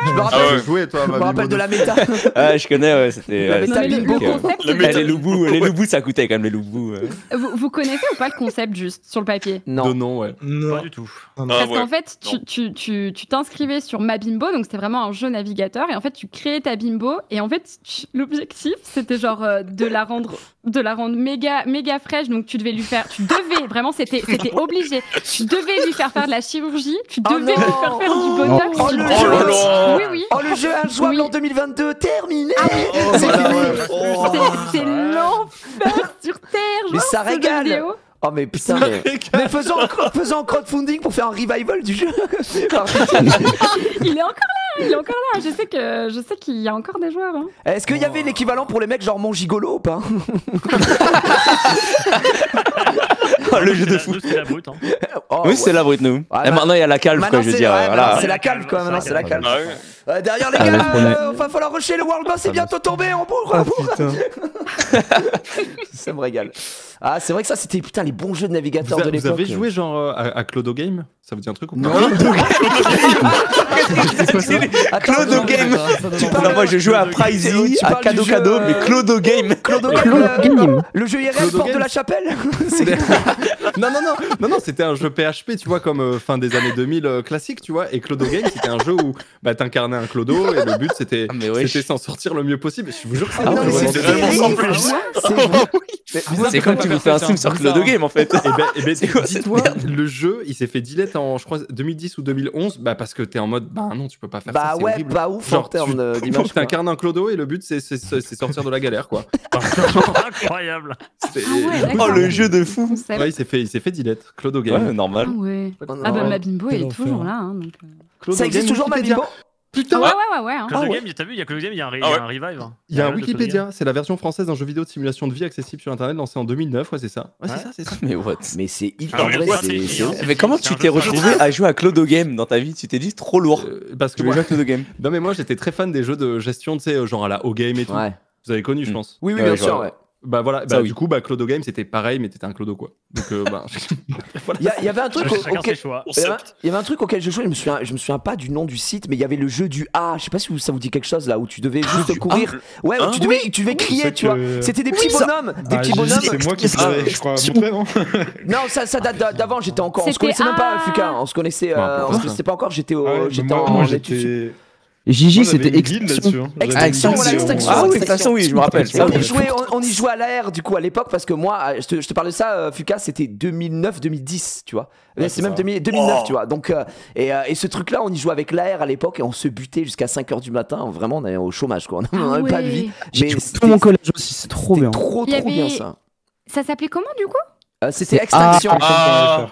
Je me rappelle, je me rappelle de la méta. Je connais, c'était. La méta bimbo. Les loubous, ça coûtait quand même, les loubous. Vous connaissez ou pas le concept juste sur le papier? Non, ouais. Pas du tout. Parce qu'en fait, tu t'inscrivais sur Ma Bimbo, donc c'était vraiment un jeu navigateur, et en fait, tu créais ta bimbo, et en fait, l'objectif, c'était genre de la rendre méga fraîche, donc tu devais vraiment, c'était obligé. Tu devais lui faire de la chirurgie, tu devais lui faire du botox. Oui. Oh, le jeu injouable en 2022, terminé. C'est l'enfer sur Terre. Mais ça régale. Oh mais putain, mais faisons un crowdfunding pour faire un revival du jeu. Il est encore là. Je sais qu'il y a encore des joueurs. Hein. Est-ce qu'il y avait l'équivalent pour les mecs genre Mon Gigolo ou pas? Le jeu de fou. C'est la brute. Hein. Oui, c'est la brute, nous. Et maintenant, il y a la calve, quoi, je veux dire. C'est la calve, quoi. Maintenant, c'est la calve. Derrière, les gars, il va falloir rusher. Le World Boss est bientôt tombé. On bourre. Ça me régale. Ah, c'est vrai que ça, c'était putain les bons jeux de navigateur de l'époque. Vous avez joué genre à Clodo Game? Ça vous dit un truc ou pas? Non. Clodo Game. Moi, je jouais à Pricey, à Cadeau, mais Clodo Game. Clodo Game. Le jeu IRL Porte de la Chapelle. Non, c'était un jeu PHP, tu vois, comme fin des années 2000 classique, tu vois. Et Clodo Game, c'était un jeu où t'incarnais un Clodo et le but c'était s'en sortir le mieux possible. Je vous jure que c'est vraiment sans plus. C'est comme tu me fais un stream sur Clodo Game en fait. Et ben dis-toi, le jeu il s'est fait delete en je crois 2010 ou 2011 parce que t'es en mode non tu peux pas faire ça. Bah ouais, pas ouf en termes d'image. T'incarnes un Clodo et le but c'est sortir de la galère quoi. Incroyable. Oh le jeu de fou. Ouais, il s'est fait delete. Clodo Game. Ouais, normal. Ah ouais. Ah bah ma bimbo elle est toujours là. Ça existe toujours ma bimbo? Putain. Ouais. Clodo Game, t'as vu, il y a Clodo Game, il y a un revive. Il y a un Wikipédia, c'est la version française d'un jeu vidéo de simulation de vie accessible sur internet lancé en 2009, ouais c'est ça. Ouais, c'est ça. Mais what? Mais c'est hyper vrai. Mais comment tu t'es retrouvé à jouer à Clodo Game dans ta vie? Tu t'es dit trop lourd. Parce que moi, à Clodo Game. Non mais moi j'étais très fan des jeux de gestion, tu sais, genre à la O-Game et tout. Vous avez connu, je pense. Oui, bien sûr, ouais. Bah voilà, du coup, Clodo Game c'était pareil, mais t'étais un Clodo quoi. Donc, il y avait un truc auquel je jouais, je me souviens pas du nom du site, mais il y avait le jeu du A. Je sais pas si ça vous dit quelque chose là où tu devais juste courir. Ouais, où tu devais crier, tu vois. C'était des petits bonhommes. C'est moi qui savais, je crois, montrer, non? Non, ça date d'avant, j'étais encore. On se connaissait même pas, Fuka. On se connaissait pas encore, j'étais en études. Gigi, c'était Extinction. Extinction. Ah oui, de toute façon, oui, je me rappelle. On y jouait à l'AR du coup à l'époque parce que moi, je te parle de ça, Fuka, c'était 2009-2010, tu vois. C'est même 2009, tu vois. Donc, et ce truc-là, on y jouait avec l'AR à l'époque et on se butait jusqu'à 5h du matin. Vraiment, on est au chômage, quoi. On n'avait pas de vie. Mais c'était mon collège aussi, c'est trop bien. Trop bien ça. Ça s'appelait comment du coup? C'était Extinction.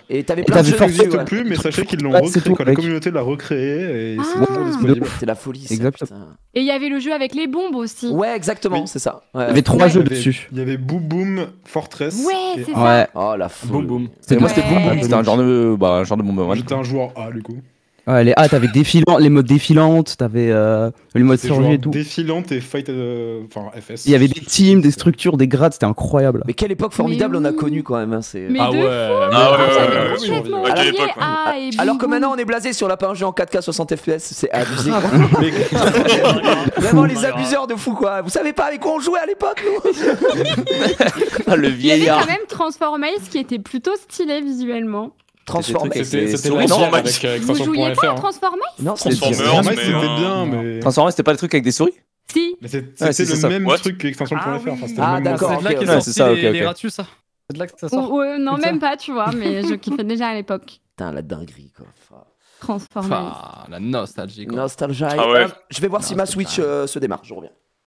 Et t'avais plein de jeux dessus. Plus, mais sachez qu'ils l'ont recréé, quand la communauté l'a recréé et c'est toujours disponible. C'était la folie. Exactement. Et il y avait le jeu avec les bombes aussi. Ouais, exactement, c'est ça. Il y avait 3 jeux dessus. Il y avait Boom Boom Fortress. Ouais, c'est ça. Oh la folie. Boom Boom. Moi c'était Boom Boom, c'était un genre de bombe. J'étais un joueur A du coup. Ouais, t'avais les modes défilantes, t'avais les modes survie et tout. Défilante et fight, FS. Il y avait des teams, des structures, des grades, c'était incroyable. Mais quelle époque formidable on a connu quand même. Alors que maintenant on est blasé sur la page jeu en 4K 60 FPS, c'est abusé. Vraiment les abuseurs de fou quoi. Vous savez pas avec quoi on jouait à l'époque nous? Le vieillard. Il y avait quand même Transformice qui était plutôt stylé visuellement. Transformice. C'était avec Vous jouiez pas à Transformice? Non, c'était bien, mais. Transformice, c'était pas le truc avec des souris? Si. Mais c'était le même truc qu'Extension.fr. Ah d'accord, c'est de là qu'ils ont sorti les ratus, ça. C'est de là que ça sort. Non, même pas, tu vois, mais je kiffais déjà à l'époque. Putain, la dinguerie quoi. Transformice. La nostalgie quoi. Nostalgie. Ah ouais. Je vais voir si ma Switch se démarre, je reviens.